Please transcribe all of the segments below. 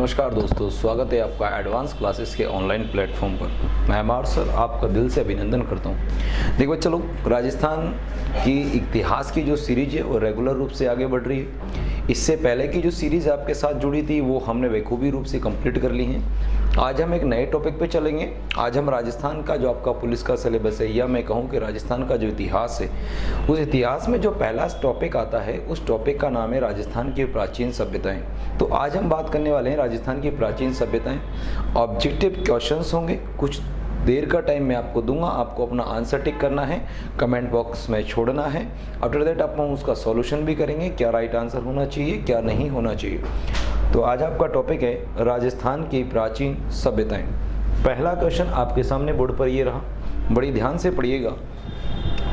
नमस्कार दोस्तों, स्वागत है आपका एडवांस क्लासेस के ऑनलाइन प्लेटफॉर्म पर। मैं अमार सर आपका दिल से अभिनंदन करता हूं। देखो चलो, राजस्थान की इतिहास की जो सीरीज है वो रेगुलर रूप से आगे बढ़ रही है। इससे पहले की जो सीरीज़ आपके साथ जुड़ी थी वो हमने बेखूबी रूप से कंप्लीट कर ली है। आज हम एक नए टॉपिक पे चलेंगे। आज हम राजस्थान का जो आपका पुलिस का सिलेबस है, या मैं कहूँ कि राजस्थान का जो इतिहास है, उस इतिहास में जो पहला टॉपिक आता है उस टॉपिक का नाम है राजस्थान की प्राचीन सभ्यताएं। तो आज हम बात करने वाले हैं राजस्थान की प्राचीन सभ्यताएं। ऑब्जेक्टिव क्वेश्चंस होंगे, कुछ देर का टाइम मैं आपको दूंगा, आपको अपना आंसर टिक करना है, कमेंट बॉक्स में छोड़ना है। आफ्टर दैट आप उसका सॉल्यूशन भी करेंगे, क्या राइट आंसर होना चाहिए, क्या नहीं होना चाहिए। तो आज आपका टॉपिक है राजस्थान की प्राचीन सभ्यताएं। पहला क्वेश्चन आपके सामने बोर्ड पर ये रहा, बड़ी ध्यान से पढ़िएगा।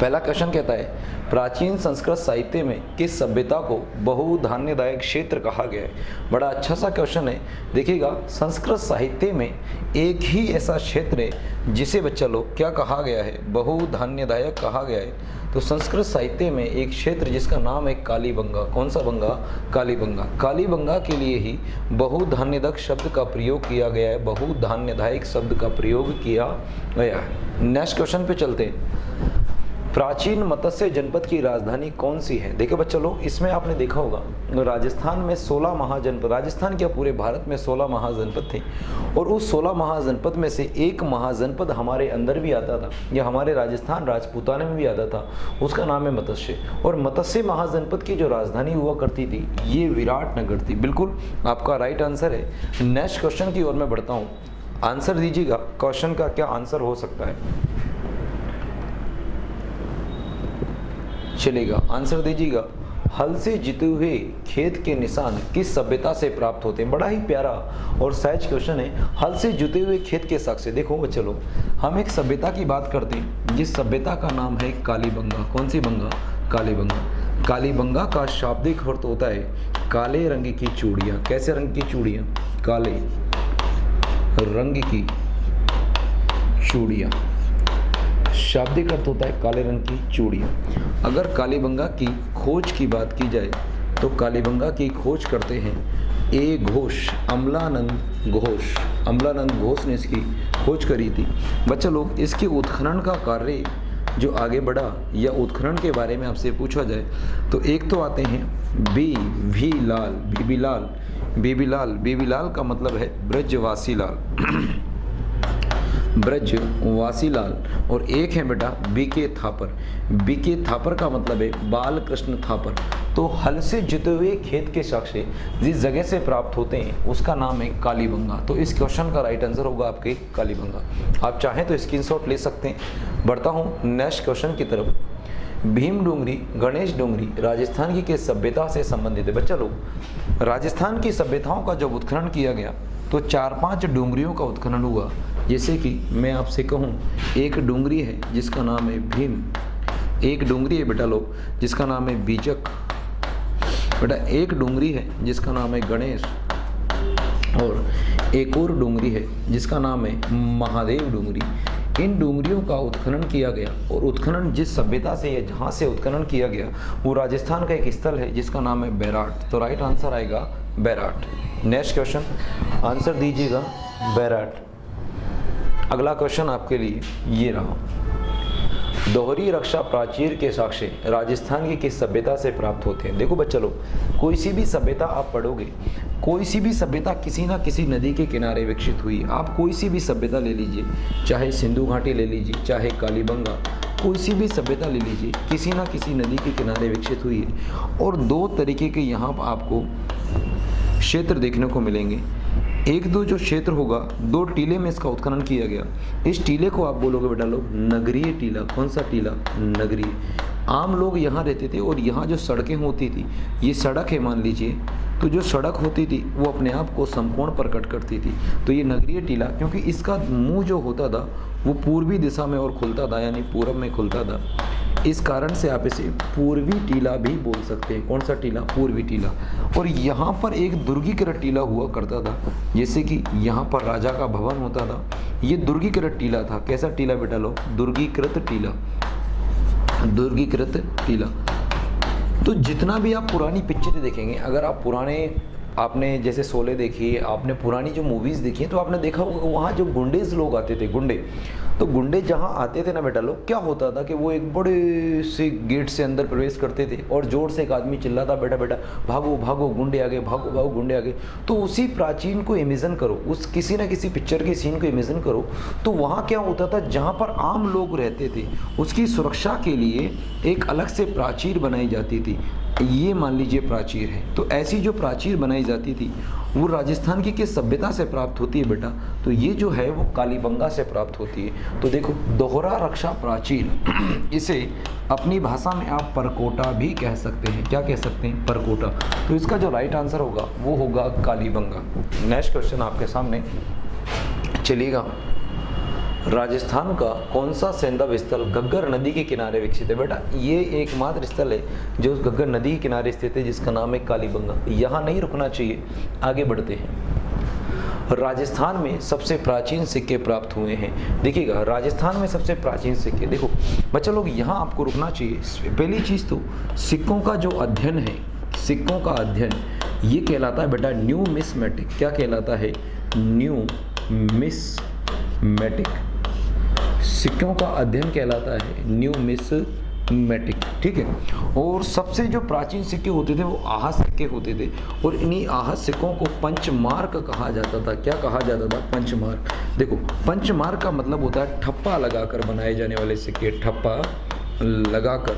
पहला क्वेश्चन कहता है, प्राचीन संस्कृत साहित्य में किस सभ्यता को बहुधान्यदायक क्षेत्र कहा गया है। बड़ा अच्छा सा क्वेश्चन है। देखिएगा, संस्कृत साहित्य में एक ही ऐसा क्षेत्र है जिसे बच्चा लोग क्या कहा गया है, बहुधान्यदायक कहा गया है। तो संस्कृत साहित्य में एक क्षेत्र जिसका नाम है कालीबंगा। कौन सा बंगा? कालीबंगा। कालीबंगा के लिए ही बहुधान्यदायक शब्द का प्रयोग किया गया है, बहुधान्यदायक शब्द का प्रयोग किया गया है। नेक्स्ट क्वेश्चन पे चलते हैं। प्राचीन मत्स्य जनपद की राजधानी कौन सी है? देखो बच्चों लोग, इसमें आपने देखा होगा राजस्थान में 16 महाजनपद, राजस्थान क्या पूरे भारत में 16 महाजनपद थे, और उस 16 महाजनपद में से एक महाजनपद हमारे अंदर भी आता था, या हमारे राजस्थान राजपूताना में भी आता था। उसका नाम है मत्स्य। और मत्स्य महाजनपद की जो राजधानी हुआ करती थी ये विराटनगर थी। बिल्कुल आपका राइट आंसर है। नेक्स्ट क्वेश्चन की ओर मैं बढ़ता हूँ, आंसर दीजिएगा। क्वेश्चन का क्या आंसर हो सकता है? चलेगा, आंसर दीजिएगा। हल से जीते हुए खेत के निशान किस सभ्यता से प्राप्त होते हैं? बड़ा ही प्यारा और सहज क्वेश्चन है। हल से जुते हुए खेत के साक्ष्य। देखो चलो, हम एक सभ्यता की बात करते हैं जिस सभ्यता का नाम है कालीबंगा। कौन सी बंगा? कालीबंगा। कालीबंगा का शाब्दिक अर्थ होता है काले रंग की चूड़ियाँ। कैसे रंग की चूड़ियाँ? काले रंग की चूड़ियाँ। शाब्दिक अर्थ होता है काले रंग की चूड़ियाँ। अगर कालीबंगा की खोज की बात की जाए तो कालीबंगा की खोज करते हैं ए घोष, अमलानंद घोष। अमलानंद घोष ने इसकी खोज करी थी। बच्चा लोग, इसके उत्खनन का कार्य जो आगे बढ़ा, या उत्खनन के बारे में आपसे पूछा जाए तो एक तो आते हैं बीबीलाल। बीबीलाल, बीबीलाल, बीबीलाल का मतलब है ब्रजवासी लाल, ब्रजवासी लाल। और एक है बेटा बीके थापर। बीके थापर का मतलब है बाल कृष्ण थापर। तो हल से जुते हुए खेत के साक्ष्य जिस जगह से प्राप्त होते हैं उसका नाम है कालीबंगा। तो इस क्वेश्चन का राइट आंसर होगा आपके कालीबंगा। आप चाहें तो स्क्रीनशॉट ले सकते हैं। बढ़ता हूँ नेक्स्ट क्वेश्चन की तरफ। भीम डोंगरी, गणेश डोंगरी राजस्थान की किस सभ्यता से संबंधित है? बच्चा लोग, राजस्थान की सभ्यताओं का जब उत्खनन किया गया तो 4-5 डोंगरियों का उत्खनन हुआ। जैसे कि मैं आपसे कहूँ, एक डोंगरी है जिसका नाम है भीम, एक डोंगरी है बेटा लोग जिसका नाम है बीजक, बेटा एक डोंगरी है जिसका नाम है गणेश, और एक और डोंगरी है जिसका नाम है महादेव डोंगरी। इन डोंगरियों का उत्खनन किया गया, और उत्खनन जिस सभ्यता से या जहाँ से उत्खनन किया गया वो राजस्थान का एक स्थल है जिसका नाम है बैराट। तो राइट आंसर आएगा बैराट। नेक्स्ट क्वेश्चन, आंसर दीजिएगा बैराट। अगला क्वेश्चन आपके लिए ये रहा, दोहरी रक्षा प्राचीर के साक्ष्य राजस्थान की किस सभ्यता से प्राप्त होते हैं? देखो बच्चा लोग, कोई सी भी सभ्यता आप पढ़ोगे, कोई सी भी सभ्यता किसी ना किसी नदी के किनारे विकसित हुई। आप कोई सी भी सभ्यता ले लीजिए, चाहे सिंधु घाटी ले लीजिए, चाहे कालीबंगा, कोई सी भी सभ्यता ले लीजिए, किसी ना किसी नदी के किनारे विकसित हुई है। और दो तरीके के यहाँ पर आपको क्षेत्र देखने को मिलेंगे। एक दो जो क्षेत्र होगा, 2 टीले में इसका उत्खनन किया गया। इस टीले को आप बोलोगे बेटा लोग नगरीय टीला। कौन सा टीला? नगरीय। आम लोग यहाँ रहते थे और यहाँ जो सड़कें होती थी, ये सड़क है मान लीजिए, तो जो सड़क होती थी वो अपने आप को समकोण प्रकट करती थी। तो ये नगरीय टीला, क्योंकि इसका मुंह जो होता था वो पूर्वी दिशा में और खुलता था, यानी पूरब में खुलता था, इस कारण से आप इसे पूर्वी टीला भी बोल सकते हैं। कौन सा टीला? पूर्वी टीला। और यहाँ पर एक दुर्गीकृत टीला हुआ करता था, जैसे कि यहाँ पर राजा का भवन होता था, ये दुर्गीकृत टीला था। कैसा टीला बेटा लोग? दुर्गीकृत टीला, दुर्गीकृत टीला। तो जितना भी आप पुरानी पिक्चरें देखेंगे, अगर आप पुराने आपने जैसे शोले देखी है, आपने पुरानी जो मूवीज़ देखी है, तो आपने देखा होगा वहाँ जो गुंडेज लोग आते थे, गुंडे, तो गुंडे जहाँ आते थे ना बेटा लोग, क्या होता था कि वो एक बड़े से गेट से अंदर प्रवेश करते थे और जोर से एक आदमी चिल्लाता, बेटा बेटा भागो भागो गुंडे आ गए, भागो भागो गुंडे आ गए। तो उसी प्राचीन को इमेजिन करो, उस किसी ना किसी पिक्चर के सीन को इमेजिन करो, तो वहाँ क्या होता था, जहाँ पर आम लोग रहते थे उसकी सुरक्षा के लिए एक अलग से प्राचीर बनाई जाती थी। ये मान लीजिए प्राचीर है, तो ऐसी जो प्राचीर बनाई जाती थी वो राजस्थान की किस सभ्यता से प्राप्त होती है बेटा, तो ये जो है वो कालीबंगा से प्राप्त होती है। तो देखो दोहरा रक्षा प्राचीर, इसे अपनी भाषा में आप परकोटा भी कह सकते हैं। क्या कह सकते हैं? परकोटा। तो इसका जो राइट आंसर होगा वो होगा कालीबंगा। नेक्स्ट क्वेश्चन आपके सामने चलिएगा। राजस्थान का कौन सा सैंधव स्थल घग्गर नदी के किनारे विकसित है? बेटा ये एकमात्र स्थल है जो घग्गर नदी के किनारे स्थित है, जिसका नाम है कालीबंगा। यहाँ नहीं रुकना चाहिए, आगे बढ़ते हैं। राजस्थान में सबसे प्राचीन सिक्के प्राप्त हुए हैं। देखिएगा राजस्थान में सबसे प्राचीन सिक्के, देखो बच्चा लोग यहाँ आपको रुकना चाहिए। पहली चीज़ तो सिक्कों का जो अध्ययन है, सिक्कों का अध्ययन ये कहलाता है बेटा न्यूमिस्मेटिक। क्या कहलाता है? न्यूमिस्मेटिक। सिक्कों का अध्ययन कहलाता है न्यूमिस्मेटिक, ठीक है। और सबसे जो प्राचीन सिक्के होते थे वो आहत सिक्के होते थे, और इन्हीं आहत सिक्कों को पंचमार्क कहा जाता था। क्या कहा जाता था? पंचमार्क। देखो पंचमार्क का मतलब होता है ठप्पा लगाकर बनाए जाने वाले सिक्के, ठप्पा लगाकर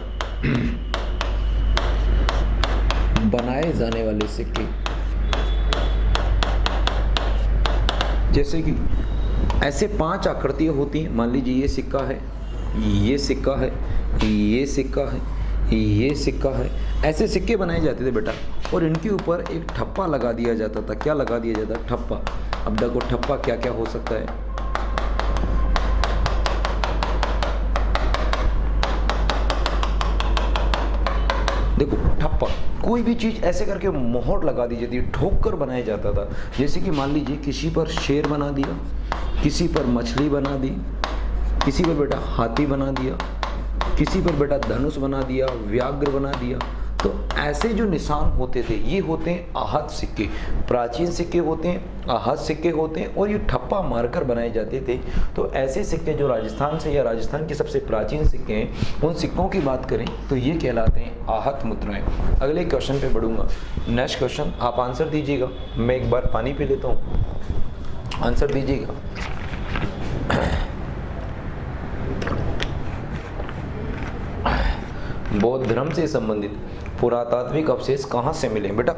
बनाए जाने वाले सिक्के। जैसे कि ऐसे 5 आकृतियाँ होती हैं, मान लीजिए ये सिक्का है, ये सिक्का है, ये सिक्का है, ये सिक्का है, ऐसे सिक्के बनाए जाते थे बेटा, और इनके ऊपर एक ठप्पा लगा दिया जाता था। क्या लगा दिया जाता? ठप्पा। अब देखो ठप्पा क्या क्या हो सकता है। देखो ठप्पा, कोई भी चीज़ ऐसे करके मोहर लगा दी जाती है, ठोक कर बनाया जाता था। जैसे कि मान लीजिए किसी पर शेर बना दिया, किसी पर मछली बना दी, किसी पर बेटा हाथी बना दिया, किसी पर बेटा धनुष बना दिया, व्याघ्र बना दिया। तो ऐसे जो निशान होते थे ये होते हैं आहत सिक्के। प्राचीन सिक्के होते हैं, आहत सिक्के होते हैं, और ये ठप्पा मारकर बनाए जाते थे। तो ऐसे सिक्के जो राजस्थान से या राजस्थान के सबसे प्राचीन सिक्के हैं, उन सिक्कों की बात करें तो ये कहलाते हैं आहत मुद्राएं। अगले क्वेश्चन पे बढ़ूंगा। नेक्स्ट क्वेश्चन आप आंसर दीजिएगा। मैं एक बार पानी पी लेता हूँ, आंसर दीजिएगा। बौद्ध धर्म से संबंधित पुरातात्विक अवशेष कहाँ से मिले? बेटा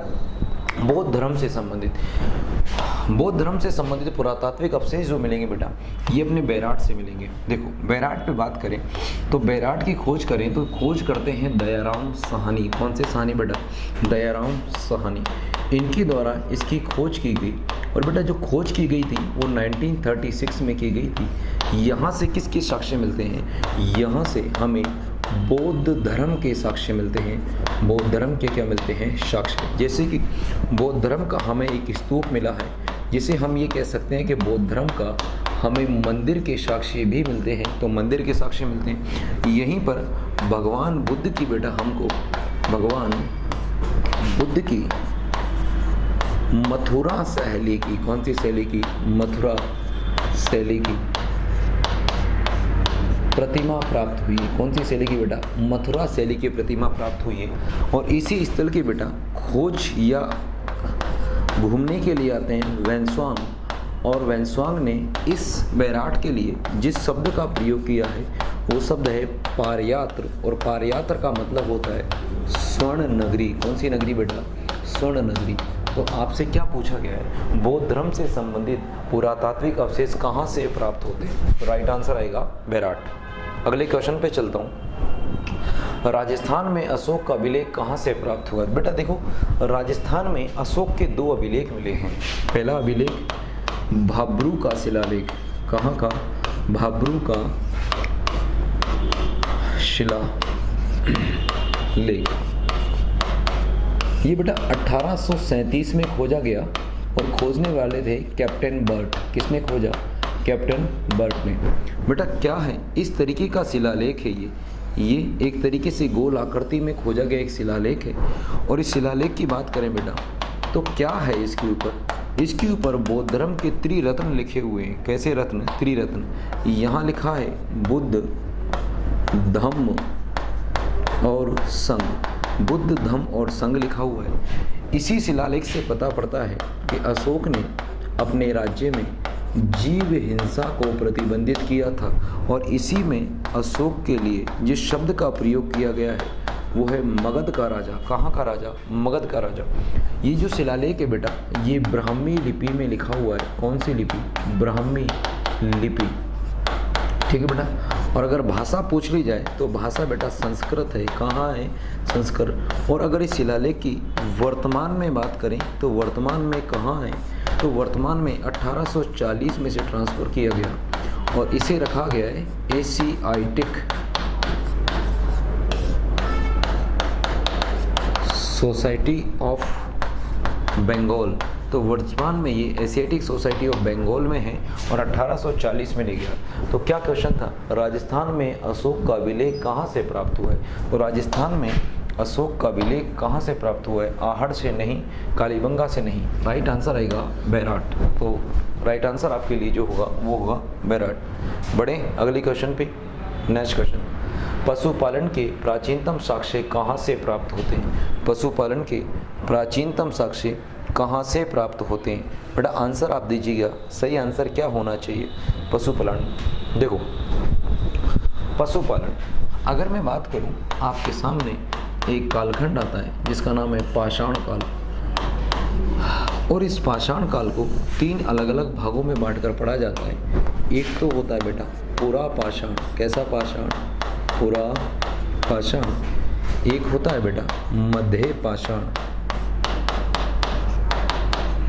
बौद्ध धर्म से संबंधित, बौद्ध धर्म से संबंधित पुरातात्विक अवशेष जो मिलेंगे बेटा ये अपने बैराट से मिलेंगे। देखो बैराट पे बात करें तो बैराट की खोज करें तो खोज करते हैं दयाराम साहनी। कौन से साहनी बेटा? दयाराम साहनी। इनके द्वारा इसकी खोज की गई, और बेटा जो खोज की गई थी वो 1936 में की गई थी। यहाँ से किसके साक्ष्य मिलते हैं? यहाँ से हमें बौद्ध धर्म के साक्ष्य मिलते हैं। बौद्ध धर्म के क्या मिलते हैं? साक्ष्य। जैसे कि बौद्ध धर्म का हमें एक स्तूप मिला है, जिसे हम ये कह सकते हैं कि बौद्ध धर्म का हमें मंदिर के साक्ष्य भी मिलते हैं। तो मंदिर के साक्ष्य मिलते हैं। यहीं पर भगवान बुद्ध की बेटा हमको भगवान बुद्ध की मथुरा शैली की, कौन सी शैली की? मथुरा शैली की प्रतिमा प्राप्त हुई है। कौन सी शैली की बेटा? मथुरा शैली की प्रतिमा प्राप्त हुई है। और इसी स्थल के बेटा खोज या घूमने के लिए आते हैं वेन्सवांग, और वेन्सवांग ने इस बैराट के लिए जिस शब्द का प्रयोग किया है वो शब्द है पारयात्र, और पारयात्र का मतलब होता है स्वर्ण नगरी। कौन सी नगरी बेटा? स्वर्ण नगरी। तो आपसे क्या पूछा गया है? बौद्ध धर्म से संबंधित पुरातात्विक अवशेष कहाँ से प्राप्त होते हैं? तो राइट आंसर आएगा बैराट। अगले क्वेश्चन पे चलता हूँ। राजस्थान में अशोक का अभिलेख कहाँ से प्राप्त हुआ? बेटा देखो राजस्थान में अशोक के 2 अभिलेख मिले हैं। पहला अभिलेख भाब्रू का शिलालेख। कहाँ का? भाब्रू का शिलालेख। ये बेटा 1837 में खोजा गया, और खोजने वाले थे कैप्टन बर्ट। किसने खोजा? कैप्टन बर्ट ने। बेटा क्या है? इस तरीके का शिलालेख है ये एक तरीके से गोल आकृति में खोजा गया एक शिलालेख है। और इस शिलालेख की बात करें बेटा तो क्या है इसके ऊपर? इसके ऊपर बौद्ध धर्म के त्रिरत्न लिखे हुए हैं। कैसे रत्न? त्रिरत्न। यहाँ लिखा है बुद्ध, धम्म और संघ। बुद्ध, धम्म और संघ लिखा हुआ है। इसी शिलालेख से पता पड़ता है कि अशोक ने अपने राज्य में जीव हिंसा को प्रतिबंधित किया था, और इसी में अशोक के लिए जिस शब्द का प्रयोग किया गया है वो है मगध का राजा। कहाँ का राजा? मगध का राजा। ये जो शिलालेख है बेटा, ये ब्राह्मी लिपि में लिखा हुआ है। कौन सी लिपि? ब्राह्मी लिपि। ठीक है बेटा। और अगर भाषा पूछ ली जाए तो भाषा बेटा संस्कृत है। कहाँ है? संस्कृत। और अगर इस शिलालेख की वर्तमान में बात करें तो वर्तमान में कहाँ है? तो वर्तमान में 1840 में से ट्रांसफ़र किया गया और इसे रखा गया है एशियाटिक सोसाइटी ऑफ बंगाल। तो वर्तमान में ये एशियाटिक सोसाइटी ऑफ बंगाल में है और 1840 में ले गया। तो क्या क्वेश्चन था? राजस्थान में अशोक का विलेख कहाँ से प्राप्त हुआ है? तो राजस्थान में अशोक का विलेख कहाँ से प्राप्त हुआ है? आहड़ से नहीं, कालीबंगा से नहीं। राइट आंसर आएगा बैराट। तो राइट आंसर आपके लिए जो होगा वो होगा बैराट। बढ़े अगले क्वेश्चन पे। नेक्स्ट क्वेश्चन, पशुपालन के प्राचीनतम साक्ष्य कहाँ से प्राप्त होते हैं? पशुपालन के प्राचीनतम साक्ष्य कहाँ से प्राप्त होते हैं? बेटा आंसर आप दीजिएगा। सही आंसर क्या होना चाहिए? पशुपालन। देखो पशुपालन, अगर मैं बात करूं, आपके सामने एक कालखंड आता है जिसका नाम है पाषाण काल, और इस पाषाण काल को 3 अलग अलग भागों में बांटकर पढ़ा जाता है। एक तो होता है बेटा पुरा पाषाण। कैसा पाषाण? पुरा पाषाण। एक होता है बेटा मध्य पाषाण,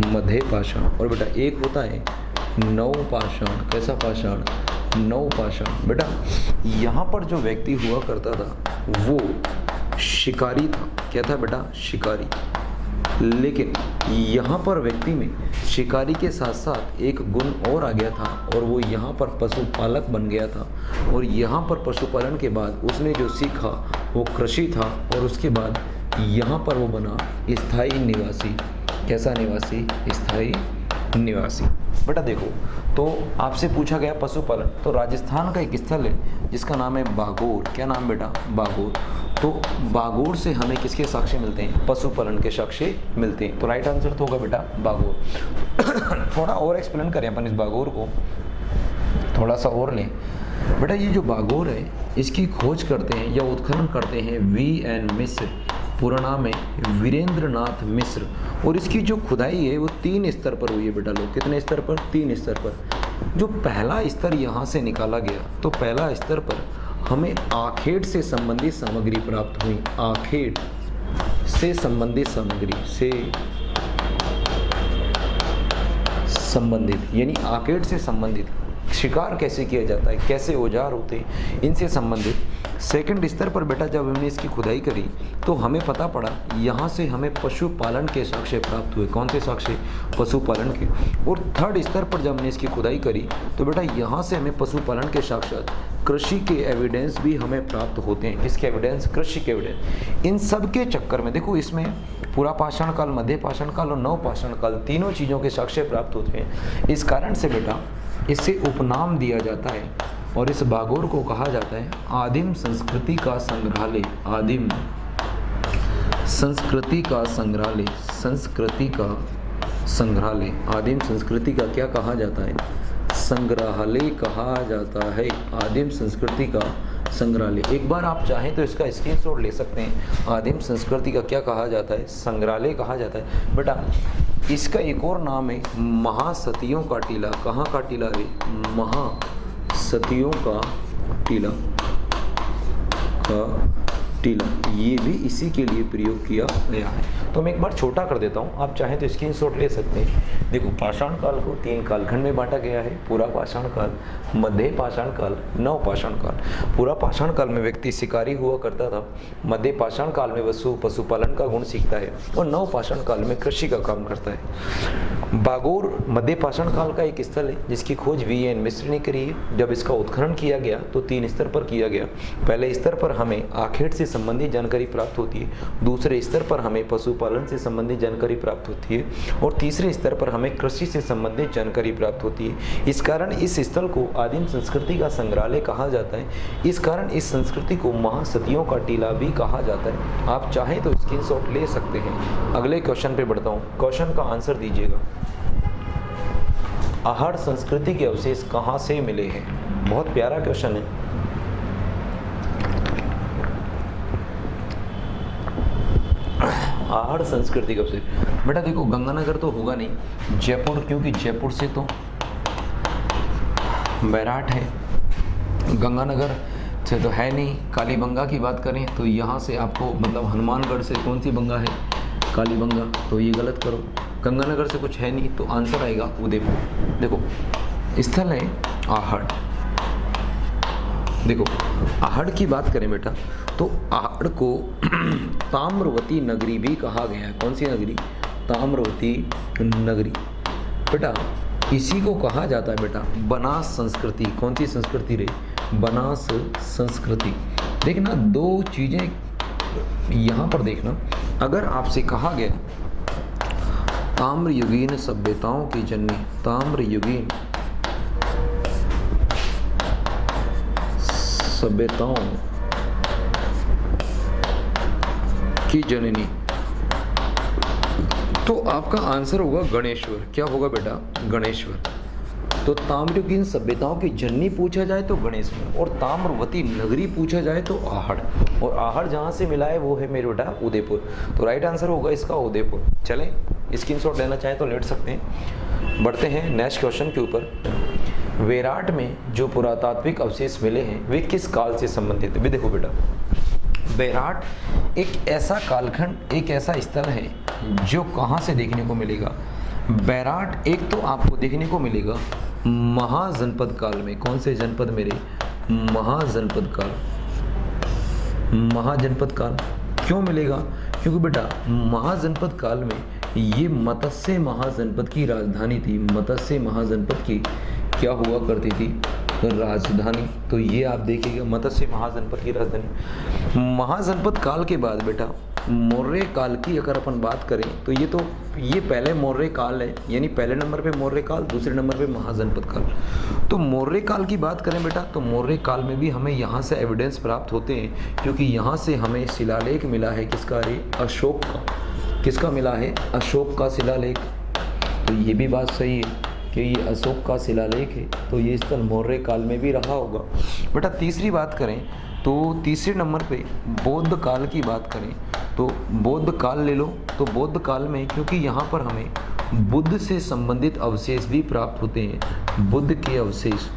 मध्य पाषाण। और बेटा एक होता है नव पाषाण। कैसा पाषाण? नव पाषाण। बेटा यहाँ पर जो व्यक्ति हुआ करता था वो शिकारी था। क्या था बेटा? शिकारी। लेकिन यहाँ पर व्यक्ति में शिकारी के साथ साथ एक गुण और आ गया था, और वो यहाँ पर पशुपालक बन गया था। और यहाँ पर पशुपालन के बाद उसने जो सीखा वो कृषि था, और उसके बाद यहाँ पर वो बना स्थायी निवासी। कैसा निवासी? स्थायी निवासी। बेटा देखो, तो आपसे पूछा गया पशुपालन, तो राजस्थान का एक स्थल है जिसका नाम है बागोर। क्या नाम बेटा? बागोर। तो बागोर से हमें किसके साक्ष्य मिलते हैं? पशुपालन के साक्ष्य मिलते हैं। तो राइट आंसर तो होगा बेटा बागोर। थोड़ा और एक्सप्लेन करें अपन इस बागोर को, थोड़ा सा और लें। बेटा ये जो बागोर है इसकी खोज करते हैं या उत्खनन करते हैं V.N. मिश्र। पूरा नाम है वीरेंद्र नाथ मिश्र। और इसकी जो खुदाई है वो 3 स्तर पर हुई है बेटा। लोग कितने स्तर पर? 3 स्तर पर। जो पहला स्तर यहाँ से निकाला गया, तो पहला स्तर पर हमें आखेट से संबंधित सामग्री प्राप्त हुई। आखेट से संबंधित सामग्री से संबंधित, यानी आखेट से संबंधित शिकार कैसे किया जाता है, कैसे औजार होते हैं, इनसे संबंधित। सेकंड स्तर पर बेटा जब हमने इसकी खुदाई करी तो हमें पता पड़ा, यहाँ से हमें पशुपालन के साक्ष्य प्राप्त हुए। कौन से साक्ष्य? पशुपालन के। और थर्ड स्तर पर जब हमने इसकी खुदाई करी तो बेटा यहाँ से हमें पशुपालन के साक्षात कृषि के एविडेंस भी हमें प्राप्त होते हैं। किसके एविडेंस? कृषि के एविडेंस। इन सब के चक्कर में देखो, इसमें पूरा पाषाण काल, मध्य पाषाण काल और नव पाषाण काल, तीनों चीज़ों के साक्ष्य प्राप्त होते हैं। इस कारण से बेटा इसे उपनाम दिया जाता है, और इस बागोर को कहा जाता है आदिम संस्कृति का संग्रहालय। आदिम संस्कृति का संग्रहालय। संस्कृति का संग्रहालय। आदिम संस्कृति का क्या कहा जाता है? संग्रहालय कहा जाता है। आदिम संस्कृति का संग्रहालय। एक बार आप चाहें तो इसका स्क्रीनशॉट ले सकते हैं। आदिम संस्कृति का क्या कहा जाता है? संग्रहालय कहा जाता है। बेटा इसका एक और नाम है महासतियों का टीला। कहाँ का टीला है? महासतियों का टीला का टीला। ये भी इसी के लिए प्रयोग किया गया है। तो मैं एक बार छोटा कर देता हूँ, आप चाहें तो स्क्रीनशॉट ले सकते हैं। देखो पाषाण काल को 3 कालखंड में बांटा गया है। पूरा पाषाण काल, मध्य पाषाण काल, नव पाषाण काल। पूरा पाषाण काल में व्यक्ति शिकारी हुआ करता था। मध्य पाषाण काल में पशुपालन का गुण सीखता है, और नव पाषाण काल में कृषि का काम करता है। बागोर मध्य पाषाण काल का एक स्थल है जिसकी खोज V.N. मिश्र ने करी है। जब इसका उत्खनन किया गया तो 3 स्तर पर किया गया। पहले स्तर पर हमें आखेट से संबंधित जानकारी प्राप्त होती है, दूसरे स्तर पर हमें पशुपालन से संबंधित जानकारी प्राप्त होती है और तीसरे स्तर पर हमें कृषि से संबंधित जानकारी प्राप्त होती है। इस कारण इस स्थल को आदिम संस्कृति का संग्रहालय कहा जाता है। इस कारण इस संस्कृति को महासतियों का टीला भी कहा जाता है। आप चाहें तो स्क्रीनशॉट ले सकते हैं। अगले क्वेश्चन पे बढ़ता हूँ, क्वेश्चन का आंसर दीजिएगा। आहड़ संस्कृति के अवशेष कहाँ से मिले हैं? बहुत प्यारा क्वेश्चन है। आहड़ संस्कृति का अवशेष बेटा देखो, गंगानगर तो होगा नहीं, जयपुर, क्योंकि जयपुर से तो बैराट है, गंगानगर से तो है नहीं। कालीबंगा की बात करें तो यहाँ से आपको मतलब हनुमानगढ़ से कौन सी बंगा है? कालीबंगा, तो ये गलत करो। गंगानगर से कुछ है नहीं, तो आंसर आएगा उदयपुर। देखो स्थल है आहड़। देखो आहड़ की बात करें बेटा तो आहड़ को ताम्रवती नगरी भी कहा गया है। कौन सी नगरी? ताम्रवती नगरी। बेटा इसी को कहा जाता है बेटा बनास संस्कृति। कौन सी संस्कृति रे? बनास संस्कृति। देखना दो चीजें यहाँ पर देखना, अगर आपसे कहा गया ताम्रयुगीन सभ्यताओं की जननी, ताम्रयुगीन सभ्यताओं की जननी, तो आपका आंसर होगा गणेश्वर। क्या होगा बेटा? गणेश्वर। तो ताम्रयुगीन सभ्यताओं की जननी पूछा जाए तो गणेश्वर, और ताम्रवती नगरी पूछा जाए तो आहड़, और आहड़ जहाँ से मिला है वो है मेरे बेटा उदयपुर। तो राइट आंसर होगा इसका उदयपुर। चलें स्क्रीनशॉट लेना चाहें तो लेट सकते हैं। बढ़ते हैं नेक्स्ट क्वेश्चन के ऊपर। विराट में जो पुरातात्विक अवशेष मिले हैं वे किस काल से संबंधित है? देखो बेटा विराट एक ऐसा कालखंड, एक ऐसा स्थल है जो कहाँ से देखने को मिलेगा? बैराट एक तो आपको देखने को मिलेगा महाजनपद काल में। कौन से जनपद मेरे? महाजनपद काल। महाजनपद काल क्यों मिलेगा? क्योंकि बेटा महाजनपद काल में ये मत्स्य महाजनपद की राजधानी थी। मत्स्य महाजनपद की क्या हुआ करती थी? राजधानी। तो ये आप देखिएगा मत्स्य महाजनपद की राजधानी। महाजनपद काल के बाद बेटा मौर्य काल की अगर अपन बात करें तो ये पहले मौर्य काल है, यानी पहले नंबर पे मौर्य काल, दूसरे नंबर पे महाजनपद काल। तो मौर्य काल की बात करें बेटा तो मौर्य काल में भी हमें यहाँ से एविडेंस प्राप्त होते हैं, क्योंकि यहाँ से हमें शिलालेख मिला है। किसका? अरे अशोक का। किसका मिला है? अशोक का शिलालेख। तो ये भी बात सही है कि ये अशोक का शिलालेख है, तो ये स्थल मौर्य काल में भी रहा होगा। बेटा तीसरी बात करें तो तीसरे नंबर पे बौद्ध काल की बात करें तो बौद्ध काल ले लो। तो बौद्ध काल में क्योंकि यहाँ पर हमें बुद्ध से संबंधित अवशेष भी प्राप्त होते हैं, बुद्ध के अवशेष,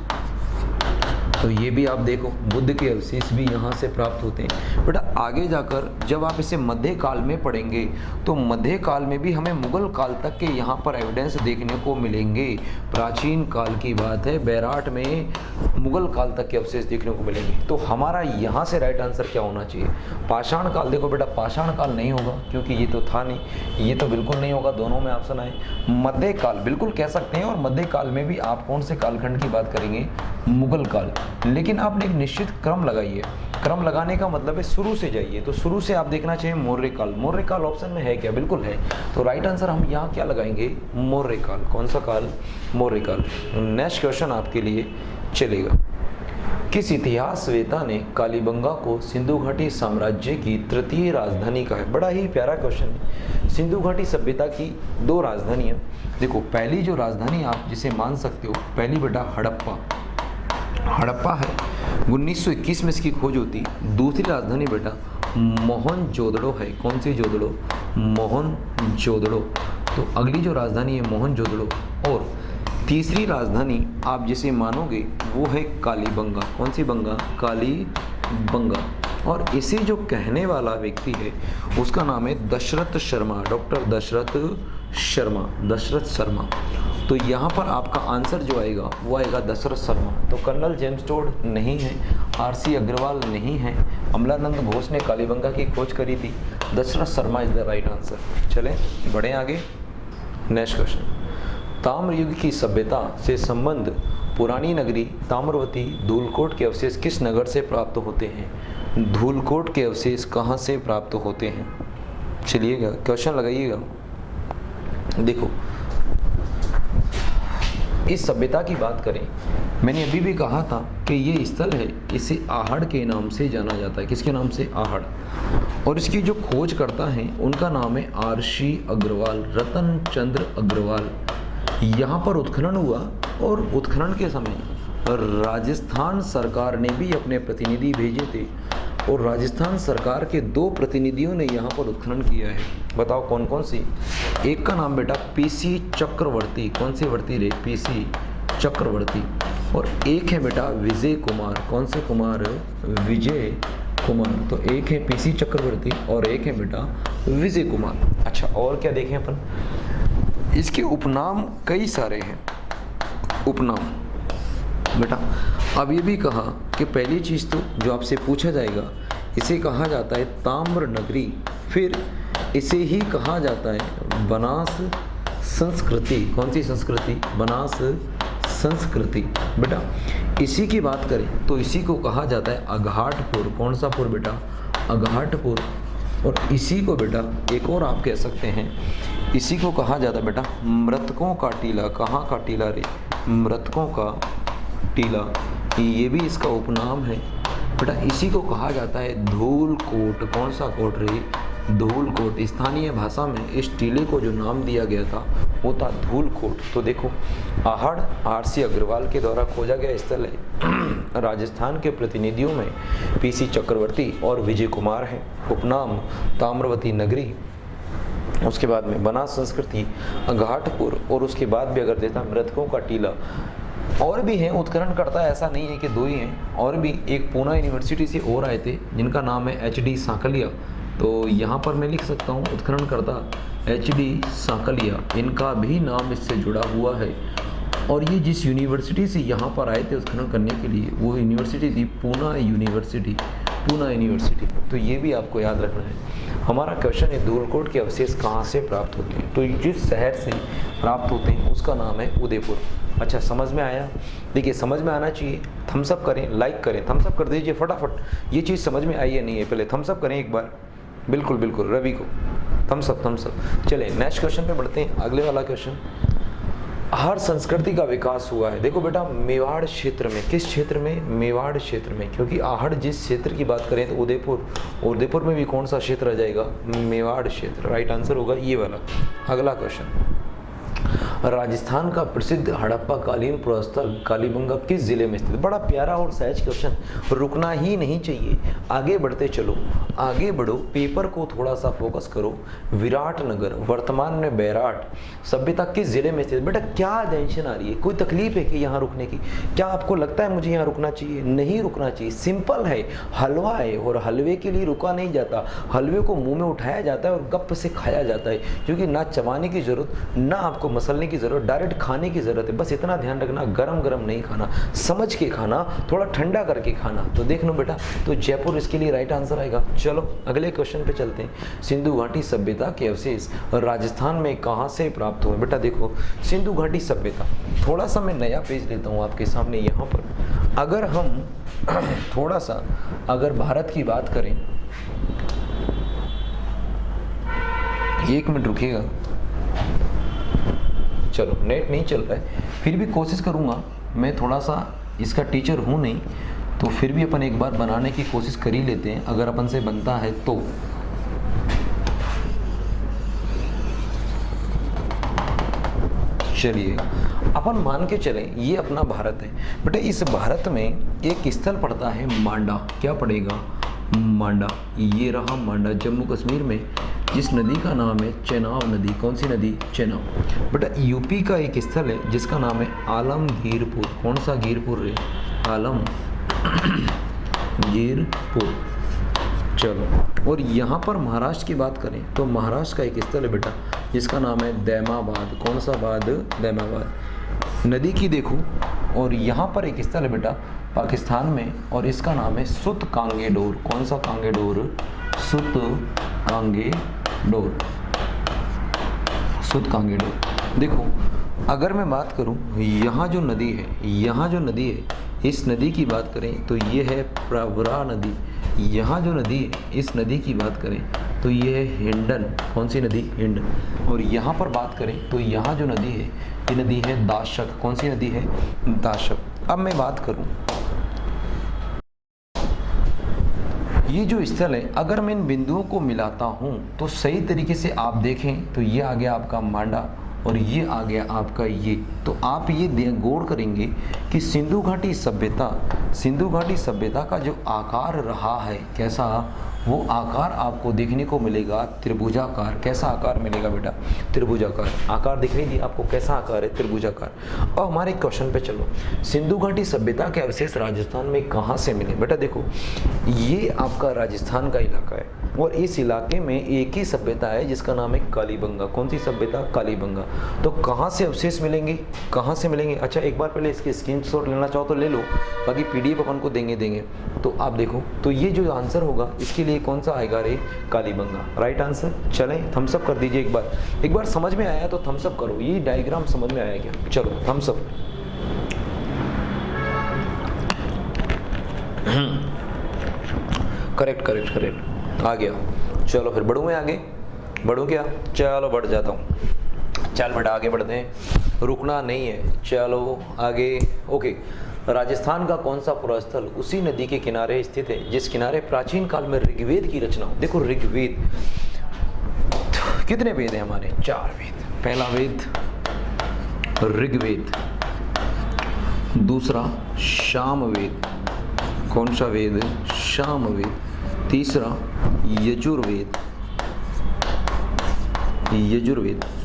तो ये भी आप देखो बुद्ध के अवशेष भी यहाँ से प्राप्त होते हैं। बेटा आगे जाकर जब आप इसे मध्य काल में पढ़ेंगे तो मध्य काल में भी हमें मुगल काल तक के यहाँ पर एविडेंस देखने को मिलेंगे। प्राचीन काल की बात है, बैराट में मुगल काल तक के अवशेष देखने को मिलेंगे। तो हमारा यहाँ से राइट आंसर क्या होना चाहिए? पाषाण काल। देखो बेटा पाषाण काल नहीं होगा क्योंकि ये तो था नहीं, ये तो बिल्कुल नहीं होगा, दोनों में ऑप्शन आए। मध्य काल बिल्कुल कह सकते हैं, और मध्य काल में भी आप कौन से कालखंड की बात करेंगे? मुगल काल। लेकिन आपने एक निश्चित क्रम लगाइए। क्रम लगाने का मतलब है शुरू से जाइए, तो शुरू से आप देखना चाहिए मौर्य काल। मौर्य काल ऑप्शन में है क्या? बिल्कुल है। तो राइट आंसर हम यहाँ क्या लगाएंगे? मौर्य काल। कौन सा काल? मौर्य काल। नेक्स्ट क्वेश्चन आपके लिए चलेगा। किस इतिहासवेता ने कालीबंगा को सिंधु घाटी साम्राज्य की तृतीय राजधानी कहा है? बड़ा ही प्यारा क्वेश्चन है। सिंधु घाटी सभ्यता की दो राजधानियाँ। देखो पहली जो राजधानी आप जिसे मान सकते हो, पहली बेटा हड़प्पा। हड़प्पा है, 1921 में इसकी खोज होती। दूसरी राजधानी बेटा मोहनजोदड़ो है। कौन सी जोदड़ो? मोहनजोदड़ो। तो अगली जो राजधानी है मोहनजोदड़ो, और तीसरी राजधानी आप जिसे मानोगे वो है कालीबंगा। कौन सी बंगा? कालीबंगा। और इसे जो कहने वाला व्यक्ति है उसका नाम है दशरथ शर्मा, डॉक्टर दशरथ शर्मा। दशरथ शर्मा। तो यहाँ पर आपका आंसर जो आएगा वो आएगा दशरथ शर्मा। तो कर्नल जेम्स टोड नहीं है, आरसी अग्रवाल नहीं है, अमलानंद घोष ने कालीबंगा की खोज करी थी। Dasharath Sharma is the right answer. चलें बढ़ें आगे। Next question. ताम्रयुग की सभ्यता से संबंध पुरानी नगरी ताम्रवती धूलकोट के अवशेष किस नगर से प्राप्त होते हैं? धूलकोट के अवशेष कहाँ से प्राप्त होते हैं? चलिएगा क्वेश्चन लगाइएगा। देखो इस सभ्यता की बात करें, मैंने अभी भी कहा था कि ये स्थल है, इसे आहड़ के नाम से जाना जाता है। किसके नाम से? आहड़। और इसकी जो खोज करता है उनका नाम है आरसी अग्रवाल, रतन चंद्र अग्रवाल। यहाँ पर उत्खनन हुआ और उत्खनन के समय राजस्थान सरकार ने भी अपने प्रतिनिधि भेजे थे और राजस्थान सरकार के 2 प्रतिनिधियों ने यहाँ पर उत्खनन किया है। बताओ कौन कौन सी? एक का नाम बेटा पीसी चक्रवर्ती। कौन सी वर्ती रे? पीसी चक्रवर्ती। और एक है बेटा विजय कुमार। कौन से कुमार? विजय कुमार। तो एक है पीसी चक्रवर्ती और एक है बेटा विजय कुमार। अच्छा और क्या देखें अपन? इसके उपनाम कई सारे हैं। उपनाम बेटा अब ये भी कहा कि पहली चीज़ तो जो आपसे पूछा जाएगा, इसे कहा जाता है ताम्र नगरी, फिर इसे ही कहा जाता है बनास संस्कृति। कौन सी संस्कृति? बनास संस्कृति। बेटा इसी की बात करें तो इसी को कहा जाता है अघाटपुर। कौन सा पुर बेटा? अघाटपुर। और इसी को बेटा एक और आप कह सकते हैं, इसी को कहा जाता है बेटा मृतकों का टीला। कहाँ का टीला रे? मृतकों का टीला। ये भी इसका उपनाम है बेटा। इसी को कहा जाता है धूलकोट। कौन सा कोट रे? धूलकोट। स्थानीय भाषा में इस टीले को जो नाम दिया गया था वो था धूलकोट। तो देखो आहड़ आरसी अग्रवाल के द्वारा खोजा गया स्थल है। राजस्थान के प्रतिनिधियों में पीसी चक्रवर्ती और विजय कुमार हैं। उपनाम ताम्रवती नगरी, उसके बाद में बनास संस्कृति, घाटपुर, और उसके बाद भी अगर देता मृतकों का टीला। और भी हैं उत्खनन करता, ऐसा नहीं है कि 2 ही हैं, और भी एक पूना यूनिवर्सिटी से और आए थे जिनका नाम है HD सांकलिया। तो यहाँ पर मैं लिख सकता हूँ उत्खनन करता HD सांकलिया, इनका भी नाम इससे जुड़ा हुआ है। और ये जिस यूनिवर्सिटी से यहाँ पर आए थे उत्खनन करने के लिए वो यूनिवर्सिटी थी पूना यूनिवर्सिटी। पूना यूनिवर्सिटी। तो ये भी आपको याद रखना है। हमारा क्वेश्चन है धूलकोट के अवशेष कहाँ से प्राप्त होते हैं? तो जिस शहर से प्राप्त होते हैं उसका नाम है उदयपुर। अच्छा समझ में आया? देखिए समझ में आना चाहिए। थम्स अप करें, लाइक करें, थम्स अप कर दीजिए फटाफट। ये चीज़ समझ में आई है नहीं है? पहले थम्स अप करें एक बार। बिल्कुल बिल्कुल रवि को थम्स अप, थम्स अप। चलिए नेक्स्ट क्वेश्चन पे बढ़ते हैं। अगले वाला क्वेश्चन, आहड़ संस्कृति का विकास हुआ है। देखो बेटा मेवाड़ क्षेत्र में। किस क्षेत्र में? मेवाड़ क्षेत्र में। क्योंकि आहड़ जिस क्षेत्र की बात करें तो उदयपुर, और उदयपुर में भी कौन सा क्षेत्र आ जाएगा? मेवाड़ क्षेत्र। राइट आंसर होगा ये वाला। अगला क्वेश्चन, राजस्थान का प्रसिद्ध हड़प्पा कालीन पुरास्थल कालीबंगा किस जिले में स्थित? बड़ा प्यारा और सहज क्वेश्चन, रुकना ही नहीं चाहिए। आगे बढ़ते चलो, आगे बढ़ो, पेपर को थोड़ा सा फोकस करो। विराटनगर, वर्तमान में बैराट सभ्यता किस जिले में स्थित? बेटा क्या टेंशन आ रही है? कोई तकलीफ है कि यहाँ रुकने की? क्या आपको लगता है मुझे यहाँ रुकना चाहिए? नहीं रुकना चाहिए। सिंपल है, हलवा है और हलवे के लिए रुका नहीं जाता। हलवे को मुंह में उठाया जाता है और गप से खाया जाता है, क्योंकि ना चबाने की जरूरत, ना आपको मसलने की जरूरत, डायरेक्ट खाने की जरूरत है। बस इतना ध्यान रखना, गरम गरम नहीं खाना, समझ के खाना, थोड़ा ठंडा करके खाना। तो देख लो बेटा, तो जयपुर इसके लिए राइट आंसर आएगा। चलो अगले क्वेश्चन पे चलते हैं। सिंधु घाटी सभ्यता के अवशेष राजस्थान में कहां से प्राप्त हुए? बेटा देखो सिंधु घाटी सभ्यता, थोड़ा सा मैं नया पेज लेता हूं आपके सामने। यहाँ पर अगर हम थोड़ा सा अगर भारत की बात करें, 1 मिनट रुकिएगा, चलो नेट नहीं चल रहा है, फिर भी कोशिश करूँगा। मैं थोड़ा सा इसका टीचर हूँ नहीं, तो फिर भी अपन एक बार बनाने की कोशिश कर ही लेते हैं, अगर अपन से बनता है तो। चलिए अपन मान के चलें ये अपना भारत है बेटा। इस भारत में एक स्थल पड़ता है मांडा। क्या पड़ेगा? मांडा। ये रहा मांडा, जम्मू कश्मीर में, जिस नदी का नाम है चेनाब नदी। कौन सी नदी? चेनाब। बेटा यूपी का एक स्थल है जिसका नाम है आलमगीरपुर। कौन सा गीरपुर रे? आलमगीरपुर। चलो, और यहाँ पर महाराष्ट्र की बात करें तो महाराष्ट्र का एक स्थल है बेटा जिसका नाम है दैमाबाद। कौन सा बाद? दैमाबाद। नदी की देखो, और यहाँ पर एक स्थल है बेटा पाकिस्तान में, और इसका नाम है सुत कांगेडोर। कौन सा कांगेडोर? सुत कांगेडोर। सुत कांगेडोर। देखो अगर मैं बात करूं, यहाँ जो नदी है, यहाँ जो नदी है, इस नदी की बात करें तो ये है प्रवरा नदी। यहाँ जो नदी है, इस नदी की बात करें तो ये है हिंडन। कौन सी नदी? हिंडन। और यहाँ पर बात करें तो यहाँ जो नदी है, ये नदी है दाशक। कौन सी नदी है? दाशक। अब मैं बात करूँ, ये जो स्थल है, अगर मैं इन बिंदुओं को मिलाता हूँ तो सही तरीके से आप देखें तो ये आ गया आपका मांडा और ये आ गया आपका ये। तो आप ये गौर करेंगे कि सिंधु घाटी सभ्यता का जो आकार रहा है, कैसा, वो आकार आपको देखने को मिलेगा त्रिभुजाकार। कैसा आकार मिलेगा बेटा? त्रिभुजाकार। आकार दिखाई दिया आपको, कैसा आकार है? त्रिभुजाकार। और हमारे क्वेश्चन पे चलो, सिंधु घाटी सभ्यता के अवशेष राजस्थान में कहाँ से मिले? बेटा देखो, ये आपका राजस्थान का इलाका है और इस इलाके में एक ही सभ्यता है जिसका नाम है कालीबंगा। कौन सी सभ्यता? कालीबंगा। तो कहाँ से अवशेष मिलेंगे? कहाँ से मिलेंगे? अच्छा, एक बार पहले इसके स्क्रीनशॉट लेना चाहो तो ले लो, बाकी PDF अपन को देंगे। तो आप देखो, तो ये जो आंसर होगा इसके लिए कौन सा आएगा रे? कालीबंगा। Right answer. चलें, थम्स अप कर दीजिए एक बार समझ में आया तो थम्स अप करो। ये डायग्राम समझ में आया क्या? चलो थम्स अप। करेक्ट आ गया। चलो फिर बढ़ूँ मैं आगे? बढ़ूँ क्या? चलो बढ़ जाता हूँ। चल बेटा आगे बढ़ते हैं, रुकना नहीं है। चलो आगे। ओके, राजस्थान का कौन सा पुरास्थल उसी नदी के किनारे स्थित है जिस किनारे प्राचीन काल में ऋग्वेद की रचना हो? देखो ऋग्वेद, कितने वेद हैं हमारे? 4 वेद। पहला वेद ऋग्वेद, दूसरा सामवेद। कौन सा वेद? सामवेद। तीसरा यजुर्वेद,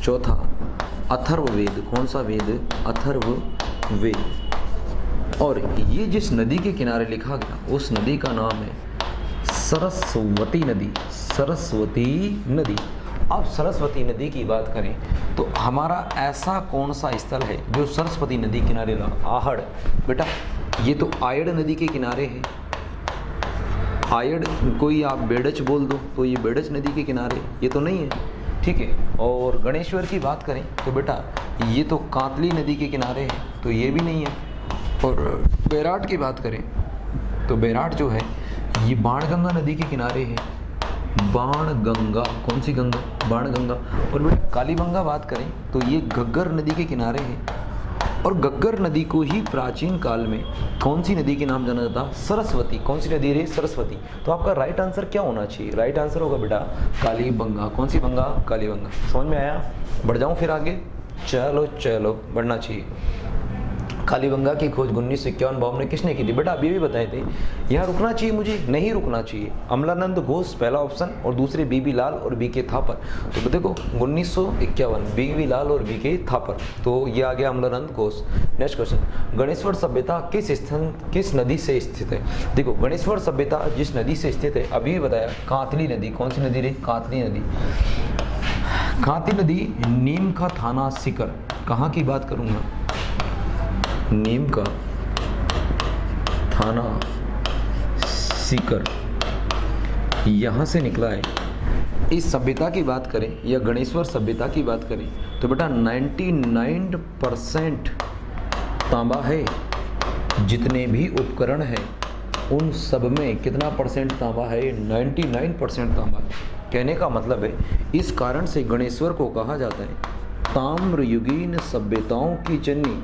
चौथा अथर्ववेद। कौन सा वेद? अथर्ववेद। और ये जिस नदी के किनारे लिखा गया उस नदी का नाम है सरस्वती नदी। सरस्वती नदी। अब सरस्वती नदी की बात करें तो हमारा ऐसा कौन सा स्थल है जो सरस्वती नदी किनारे रहा? आहड़। बेटा ये तो आयड़ नदी के किनारे है। आयड़, कोई आप बेड़च बोल दो तो ये बेड़च नदी के किनारे, ये तो नहीं है, ठीक है। और गणेश्वर की बात करें तो बेटा ये तो कांतली नदी के किनारे है, तो ये भी नहीं है। और बैराट की बात करें तो बैराट जो है ये बाणगंगा नदी के किनारे है। बाणगंगा। कौन सी गंगा? बाणगंगा। और बेटा कालीबंगा बात करें तो ये घग्गर नदी के किनारे है। और घग्गर नदी को ही प्राचीन काल में कौन सी नदी के नाम जाना जाता? सरस्वती। कौन सी नदी रे? सरस्वती। तो आपका राइट आंसर क्या होना चाहिए? राइट आंसर होगा बेटा कालीबंगा। कौन सी बंगा? कालीबंगा। समझ में आया? बढ़ जाऊं फिर आगे? चलो बढ़ना चाहिए। कालीबंगा की खोज 1951 में किसने की थी? बेटा अभी भी बताए थे। यहाँ रुकना चाहिए मुझे? नहीं रुकना चाहिए। अमलानंद घोष पहला ऑप्शन और दूसरे BB लाल और BK थापर। तो देखो 1951, BB लाल और BK थापर, तो ये आ गया अमलानंद घोष। नेक्स्ट क्वेश्चन, गणेश्वर सभ्यता किस नदी से स्थित है? देखो गणेश्वर सभ्यता जिस नदी से स्थित है अभी भी बताया, कांतली नदी। कौन सी नदी रे? कांतली नदी। कांतली नदी नीम का थाना सीकर। कहाँ की बात करूँगा? नीम का थाना सीकर, यहाँ से निकला है। इस सभ्यता की बात करें या गणेश्वर सभ्यता की बात करें तो बेटा 99% तांबा है। जितने भी उपकरण हैं उन सब में कितना परसेंट तांबा है? 99% तांबा। कहने का मतलब है इस कारण से गणेश्वर को कहा जाता है ताम्रयुगीन सभ्यताओं की जननी।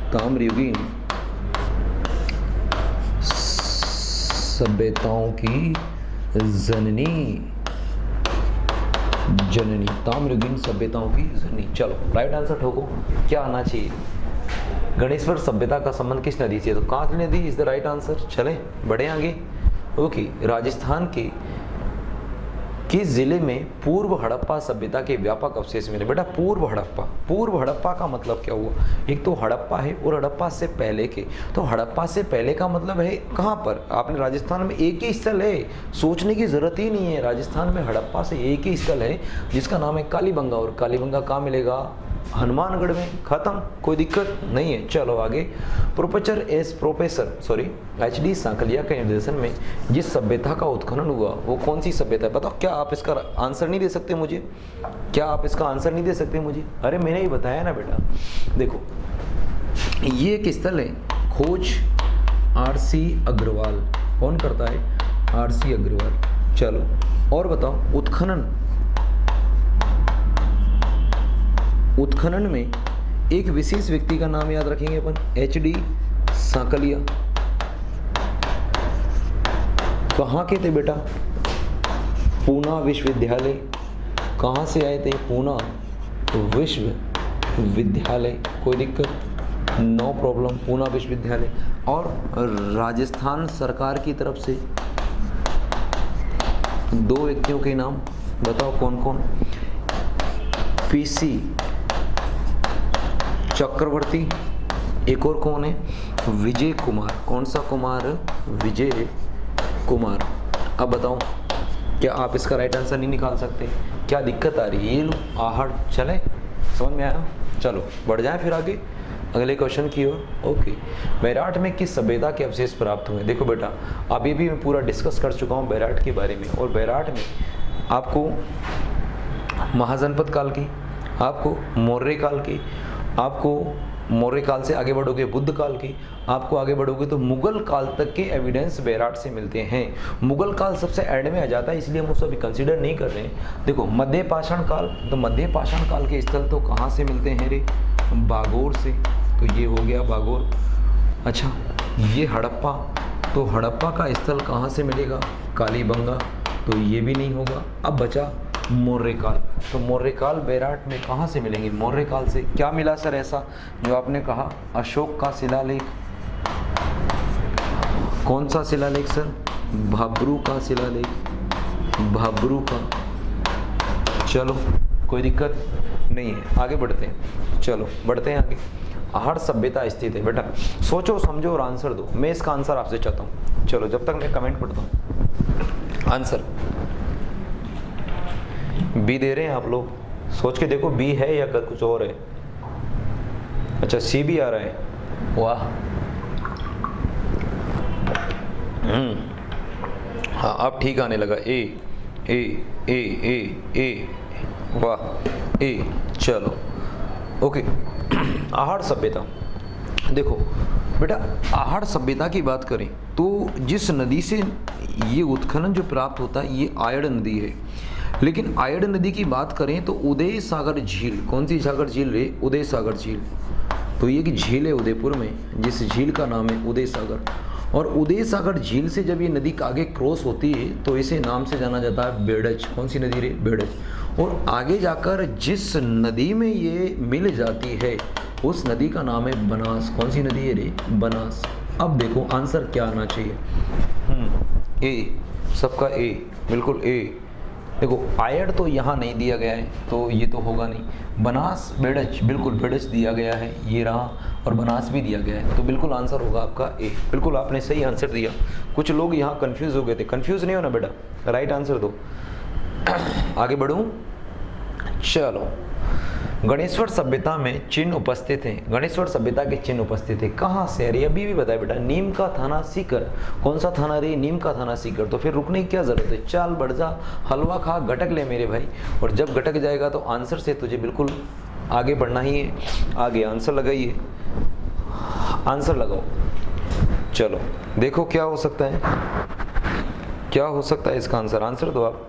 ताम्रयुगीन सभ्यताओं की जननी। ताम्रयुगीन सभ्यताओं की जननी। चलो राइट आंसर ठोको, क्या आना चाहिए? गणेश्वर सभ्यता का संबंध किस नदी से? तो कांतली नदी इज द राइट आंसर। चलें बढ़े आगे। ओके, राजस्थान के किस जिले में पूर्व हड़प्पा सभ्यता के व्यापक अवशेष मिले? बेटा पूर्व हड़प्पा का मतलब क्या हुआ? एक तो हड़प्पा है और हड़प्पा से पहले के। तो हड़प्पा से पहले का मतलब है कहाँ पर? आपने राजस्थान में एक ही स्थल है, सोचने की जरूरत ही नहीं है। राजस्थान में हड़प्पा से एक ही स्थल है जिसका नाम है कालीबंगा। और कालीबंगा कहाँ मिलेगा? हनुमानगढ़ में। खत्म, कोई दिक्कत नहीं है। चलो आगे। प्रोफेसर HD सांकलिया के निर्देशन में जिस सभ्यता का उत्खनन हुआ वो कौन सी सभ्यता है? बताओ। क्या आप इसका आंसर नहीं दे सकते मुझे? क्या आप इसका आंसर नहीं दे सकते मुझे? अरे मैंने ही बताया ना बेटा। देखो ये एक स्थल है, खोज RC अग्रवाल। कौन करता है? आरसी अग्रवाल। चलो और बताओ, उत्खनन में एक विशेष व्यक्ति का नाम याद रखेंगे अपन, HD सांकलिया। कहाँ के थे बेटा? पूना विश्वविद्यालय। कहाँ से आए थे? पूना विश्वविद्यालय। कोई दिक्कत? नो प्रॉब्लम, पूना विश्वविद्यालय। और राजस्थान सरकार की तरफ से 2 व्यक्तियों के नाम बताओ कौन कौन? PC चक्रवर्ती, एक और कौन है? विजय कुमार। कौन सा कुमार? विजय कुमार। अब बताओ, क्या आप इसका राइट आंसर नहीं निकाल सकते? क्या दिक्कत आ रही है? ये लो आहड़, चले समझ में आया? चलो बढ़ जाए फिर आगे अगले क्वेश्चन की ओर। ओके, बैराट में किस सभ्यता के अवशेष प्राप्त हुए? देखो बेटा, अभी भी मैं पूरा डिस्कस कर चुका हूँ बैराट के बारे में, और बैराट में आपको महाजनपद काल की, आपको मौर्य काल की, आपको मौर्य काल से आगे बढ़ोगे बुद्ध काल की, आपको आगे बढ़ोगे तो मुगल काल तक के एविडेंस बैराट से मिलते हैं। मुगल काल सबसे एंड में आ जाता है, इसलिए हम उसको अभी कंसीडर नहीं कर रहे हैं। देखो मध्य पाषाण काल, तो मध्य पाषाण काल के स्थल तो कहाँ से मिलते हैं रे? बागोर से। तो ये हो गया बागोर। अच्छा, ये हड़प्पा, तो हड़प्पा का स्थल कहाँ से मिलेगा? कालीबंगा। तो ये भी नहीं होगा। अब बचा मौर्य काल। तो मौर्य काल बैराट में कहाँ से मिलेंगे? मौर्य काल से। क्या मिला सर ऐसा जो आपने कहा? अशोक का शिलालेख। कौन सा शिलालेख सर? भाब्रू का शिलालेख, भाब्रू का। चलो कोई दिक्कत नहीं है, आगे बढ़ते हैं। चलो बढ़ते हैं आगे। आहड़ सभ्यता स्थित है। बेटा सोचो समझो और आंसर दो। मैं इसका आंसर आपसे चाहता हूँ। चलो जब तक मैं कमेंट पढ़ता हूँ। आंसर बी दे रहे हैं आप लोग, सोच के देखो बी है या कुछ और है। अच्छा सी भी आ रहा है, वाह। हाँ अब ठीक आने लगा। ए ए ए ए ए, वाह ए। चलो ओके, आहड़ सभ्यता। देखो बेटा, आहड़ सभ्यता की बात करें तो जिस नदी से ये उत्खनन जो प्राप्त होता है ये आयड़ नदी है। लेकिन आयड़ नदी की बात करें तो उदय सागर झील, कौन सी सागर झील रे? उदय सागर झील। तो ये एक झील है उदयपुर में, जिस झील का नाम है उदय सागर। और उदय सागर झील से जब ये नदी आगे क्रॉस होती है तो इसे नाम से जाना जाता है बेड़ज। कौन सी नदी रे? बेड़ज। और आगे जाकर जिस नदी में ये मिल जाती है उस नदी का नाम है बनास। कौन सी नदी है रे? बनास। अब देखो आंसर क्या आना चाहिए? ए, सबका ए, बिल्कुल ए। देखो आयड़ तो यहाँ नहीं दिया गया है तो ये तो होगा नहीं। बनास बेड़ज, बिल्कुल बेड़ज दिया गया है, ये रहा, और बनास भी दिया गया है, तो बिल्कुल आंसर होगा आपका ए। बिल्कुल आपने सही आंसर दिया। कुछ लोग यहाँ कंफ्यूज हो गए थे, कंफ्यूज नहीं होना बेटा, राइट आंसर दो। आगे बढ़ूँ? चलो, गणेश्वर सभ्यता में चिन्ह उपस्थित हैं। गणेश्वर सभ्यता के चिन्ह उपस्थित है कहाँ से? अरे अभी भी बताया बेटा, नीम का थाना सीकर। कौन सा थाना रे? नीम का थाना सीकर। तो फिर रुकने की क्या जरूरत है? चाल बढ़ जा, हलवा खा, गटक ले मेरे भाई। और जब गटक जाएगा तो आंसर से तुझे बिल्कुल आगे बढ़ना ही है। आगे आंसर लगाइए, आंसर लगाओ। चलो देखो क्या हो सकता है, क्या हो सकता है इसका आंसर? आंसर दो आप।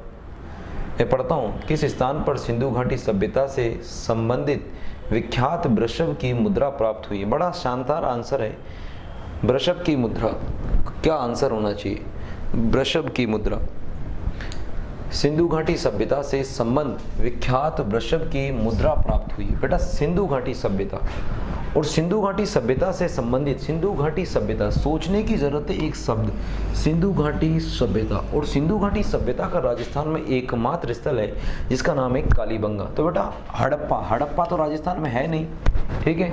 मैं पढ़ता हूँ, किस स्थान पर सिंधु घाटी सभ्यता से संबंधित विख्यात वृषभ की मुद्रा प्राप्त हुई? बड़ा शानदार आंसर है, वृषभ की मुद्रा। क्या आंसर होना चाहिए? वृषभ की मुद्रा। सिंधु घाटी सभ्यता से संबंध विख्यात वृषभ की मुद्रा प्राप्त हुई। बेटा सिंधु घाटी सभ्यता और सिंधु घाटी सभ्यता से संबंधित, सिंधु घाटी सभ्यता, सोचने की जरूरत है एक शब्द, सिंधु घाटी सभ्यता। और सिंधु घाटी सभ्यता का राजस्थान में एकमात्र स्थल है जिसका नाम है कालीबंगा। तो बेटा हड़प्पा, हड़प्पा तो राजस्थान में है नहीं, ठीक है,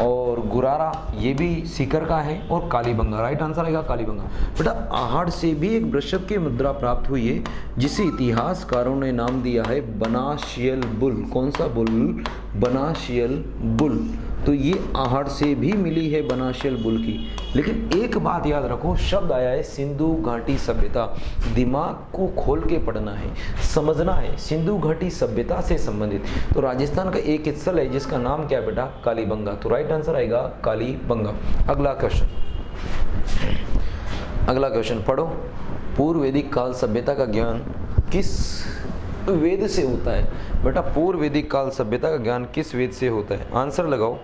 और गुरारा ये भी सीकर का है, और कालीबंगा, राइट आंसर आएगा कालीबंगा। बेटा आहड़ से भी एक वृषभ की मुद्रा प्राप्त हुई है जिसे इतिहासकारों ने नाम दिया है बनाशियल बुल। कौन सा बुल? बनाशियल बुल। तो ये आहड़ से भी मिली है बनाशियल बुल की। लेकिन एक बात याद रखो, शब्द आया है सिंधु घाटी सभ्यता, दिमाग को खोल के पढ़ना है, समझना है, सिंधु घाटी सभ्यता से संबंधित। तो राजस्थान का एक स्थल है जिसका नाम क्या है बेटा? कालीबंगा। तो राइट आंसर आएगा कालीबंगा। अगला क्वेश्चन, अगला क्वेश्चन पढ़ो। पूर्व वैदिक काल सभ्यता का ज्ञान किस वेद से होता है? बेटा पूर्व वैदिक काल सभ्यता का ज्ञान किस वेद से होता है? आंसर लगाओ।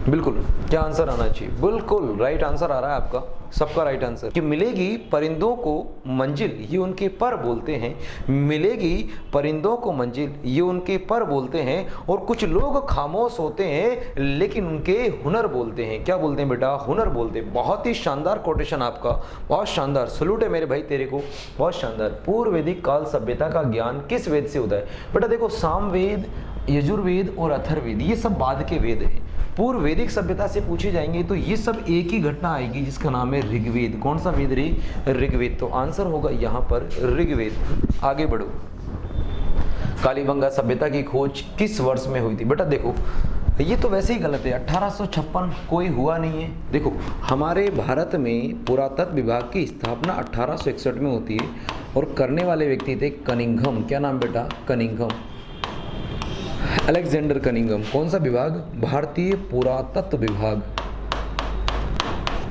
बिल्कुल, क्या आंसर आना चाहिए? बिल्कुल राइट आंसर आ रहा है आपका, सबका राइट आंसर। कि मिलेगी परिंदों को मंजिल, ये उनके पर बोलते हैं। मिलेगी परिंदों को मंजिल, ये उनके पर बोलते हैं। और कुछ लोग खामोश होते हैं लेकिन उनके हुनर बोलते हैं। क्या बोलते हैं बेटा? हुनर बोलते हैं। बहुत ही शानदार कोटेशन आपका, बहुत शानदार, सलूट है मेरे भाई तेरे को, बहुत शानदार। पूर्व वैदिक काल सभ्यता का ज्ञान किस वेद से होता है? बेटा देखो, सामवेद, यजुर्वेद और अथर्ववेद ये सब बाद के वेद हैं। पूर्व वैदिक सभ्यता से पूछे जाएंगे तो ये सब एक ही घटना आएगी जिसका नाम है ऋग्वेद। कौन सा वेद रे? ऋग्वेद। तो आंसर होगा यहाँ पर ऋग्वेद। आगे बढ़ो। कालीबंगा सभ्यता की खोज किस वर्ष में हुई थी? बेटा देखो, ये तो वैसे ही गलत है। 1856 कोई हुआ नहीं है। देखो, हमारे भारत में पुरातत्व विभाग की स्थापना 1861 में होती है और करने वाले व्यक्ति थे कनिंघम। क्या नाम बेटा? Cunningham, Alexander Cunningham. कौन सा विभाग? भारतीय पुरातत्व विभाग,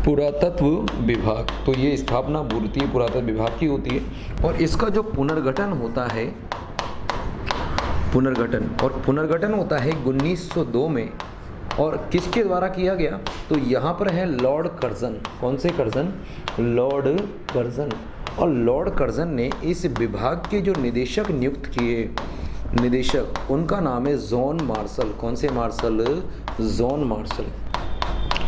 पुरातत्व विभाग। तो ये स्थापना भारतीय पुरातत्व विभाग की होती है और इसका जो पुनर्गठन होता है, पुनर्गठन होता है 1902 में। और किसके द्वारा किया गया? तो यहाँ पर है लॉर्ड कर्जन। कौन से कर्जन? Lord Curzon. और लॉर्ड कर्जन ने इस विभाग के जो निदेशक नियुक्त किए, निदेशक, उनका नाम है जॉन मार्शल। कौन से मार्शल? John Marshall.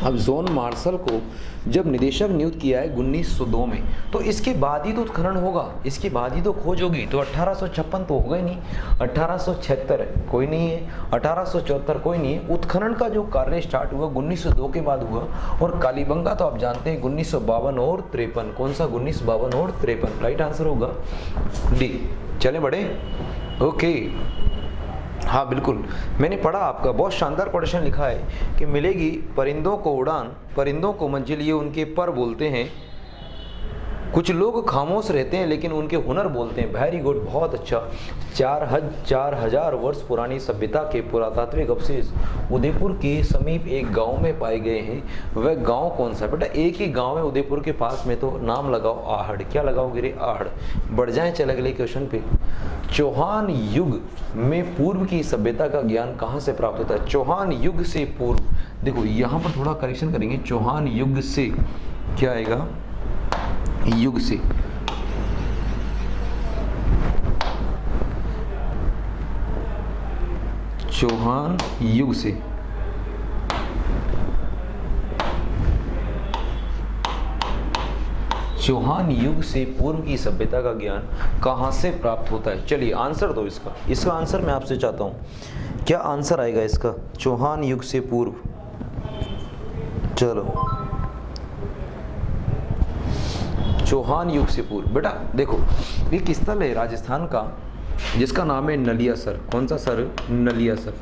अब जॉन मार्शल को जब निदेशक नियुक्त किया है 1902 में, तो इसके बाद ही तो उत्खनन होगा, इसके बाद ही तो खोज होगी। तो 1856 तो होगा ही नहीं, 1876 कोई नहीं है, 1874 कोई नहीं है। उत्खनन का जो कार्य स्टार्ट हुआ 1902 के बाद हुआ। और कालीबंगा तो आप जानते हैं 1952 और 53। कौन सा? 1952 और 53। राइट आंसर होगा डी। चले बड़े, ओके। हाँ बिल्कुल, मैंने पढ़ा आपका, बहुत शानदार क्वेश्चन लिखा है कि मिलेगी परिंदों को उड़ान, परिंदों को मंजिल, ये उनके पर बोलते हैं। कुछ लोग खामोश रहते हैं लेकिन उनके हुनर बोलते हैं। वेरी गुड, बहुत अच्छा। 4000 वर्ष पुरानी सभ्यता के पुरातात्विक अवशेष उदयपुर के समीप एक गांव में पाए गए हैं। वह गांव कौन सा? बेटा एक ही गांव है उदयपुर के पास में, तो नाम लगाओ आहड़। क्या लगाओगे रे? आहड़। बढ़ जाए चले अगले क्वेश्चन पे। चौहान युग में पूर्व की सभ्यता का ज्ञान कहाँ से प्राप्त होता है? चौहान युग से पूर्व। देखो यहाँ पर थोड़ा करेक्शन करेंगे। चौहान युग से क्या आएगा? युग से। चौहान युग से। चौहान युग से पूर्व की सभ्यता का ज्ञान कहाँ से प्राप्त होता है? चलिए आंसर दो इसका। इसका आंसर मैं आपसे चाहता हूँ, क्या आंसर आएगा इसका? चौहान युग से पूर्व। चलो, चौहान युग से पूर्व। बेटा देखो, एक स्थल है राजस्थान का जिसका नाम है नलियासर। कौन सा सर? नलियासर।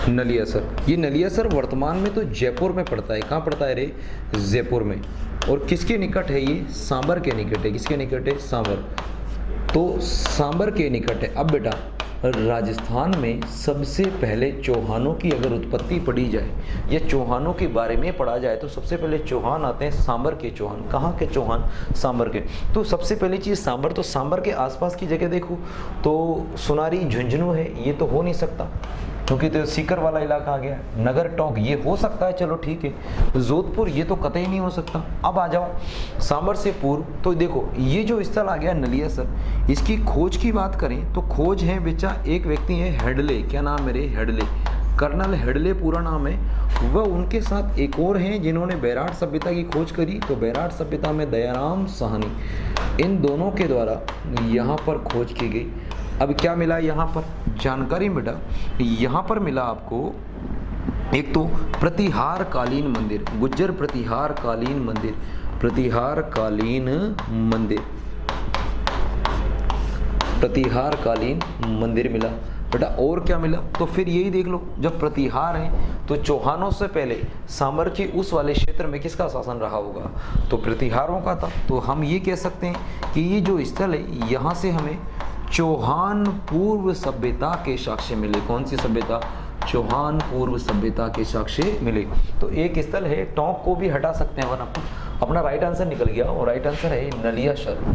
नलियासर। ये नलियासर वर्तमान में तो जयपुर में पड़ता है। कहाँ पड़ता है रे? जयपुर में। और किसके निकट है ये? सांबर के निकट है। किसके निकट है? सांबर। तो सांबर के निकट है। अब बेटा राजस्थान में सबसे पहले चौहानों की अगर उत्पत्ति पढ़ी जाए या चौहानों के बारे में पढ़ा जाए तो सबसे पहले चौहान आते हैं सांबर के चौहान। कहाँ के चौहान? सांबर के। तो सबसे पहली चीज़ सांबर। तो सांबर के आसपास की जगह देखो तो सुनारी, झुंझुनू है, ये तो हो नहीं सकता क्योंकि तो सीकर वाला इलाका आ गया। नगर टोंक ये हो सकता है, चलो ठीक है। जोधपुर ये तो कतई नहीं हो सकता। अब आ जाओ सांबर से पूर्व। तो देखो ये जो स्थल आ गया नलियासर, इसकी खोज की बात करें तो खोज है बेचा एक व्यक्ति है हेडले। क्या नाम मेरे? हेडले। कर्नल हेडले पूरा नाम है। वह उनके साथ एक और हैं जिन्होंने बैराट सभ्यता की खोज करी। तो बैराट सभ्यता में दयाराम साहनी, इन दोनों के द्वारा यहाँ पर खोज की गई। अब क्या मिला यहाँ पर जानकारी बेटा? यहाँ पर मिला आपको एक तो प्रतिहार कालीन मंदिर, गुज्जर प्रतिहार कालीन मंदिर, प्रतिहार कालीन मंदिर, प्रतिहार कालीन मंदिर मिला बेटा। और क्या मिला? तो फिर यही देख लो, जब प्रतिहार है तो चौहानों से पहले सांबर के उस वाले क्षेत्र में किसका शासन रहा होगा? तो प्रतिहारों का था। तो हम ये कह सकते हैं कि ये जो स्थल है यहाँ से हमें चौहान पूर्व सभ्यता के साक्ष्य मिले। कौन सी सभ्यता? चौहान पूर्व सभ्यता के साक्ष्य मिले। तो एक स्थल है, टोंक को भी हटा सकते हैं वरना अपना राइट आंसर निकल गया और राइट आंसर है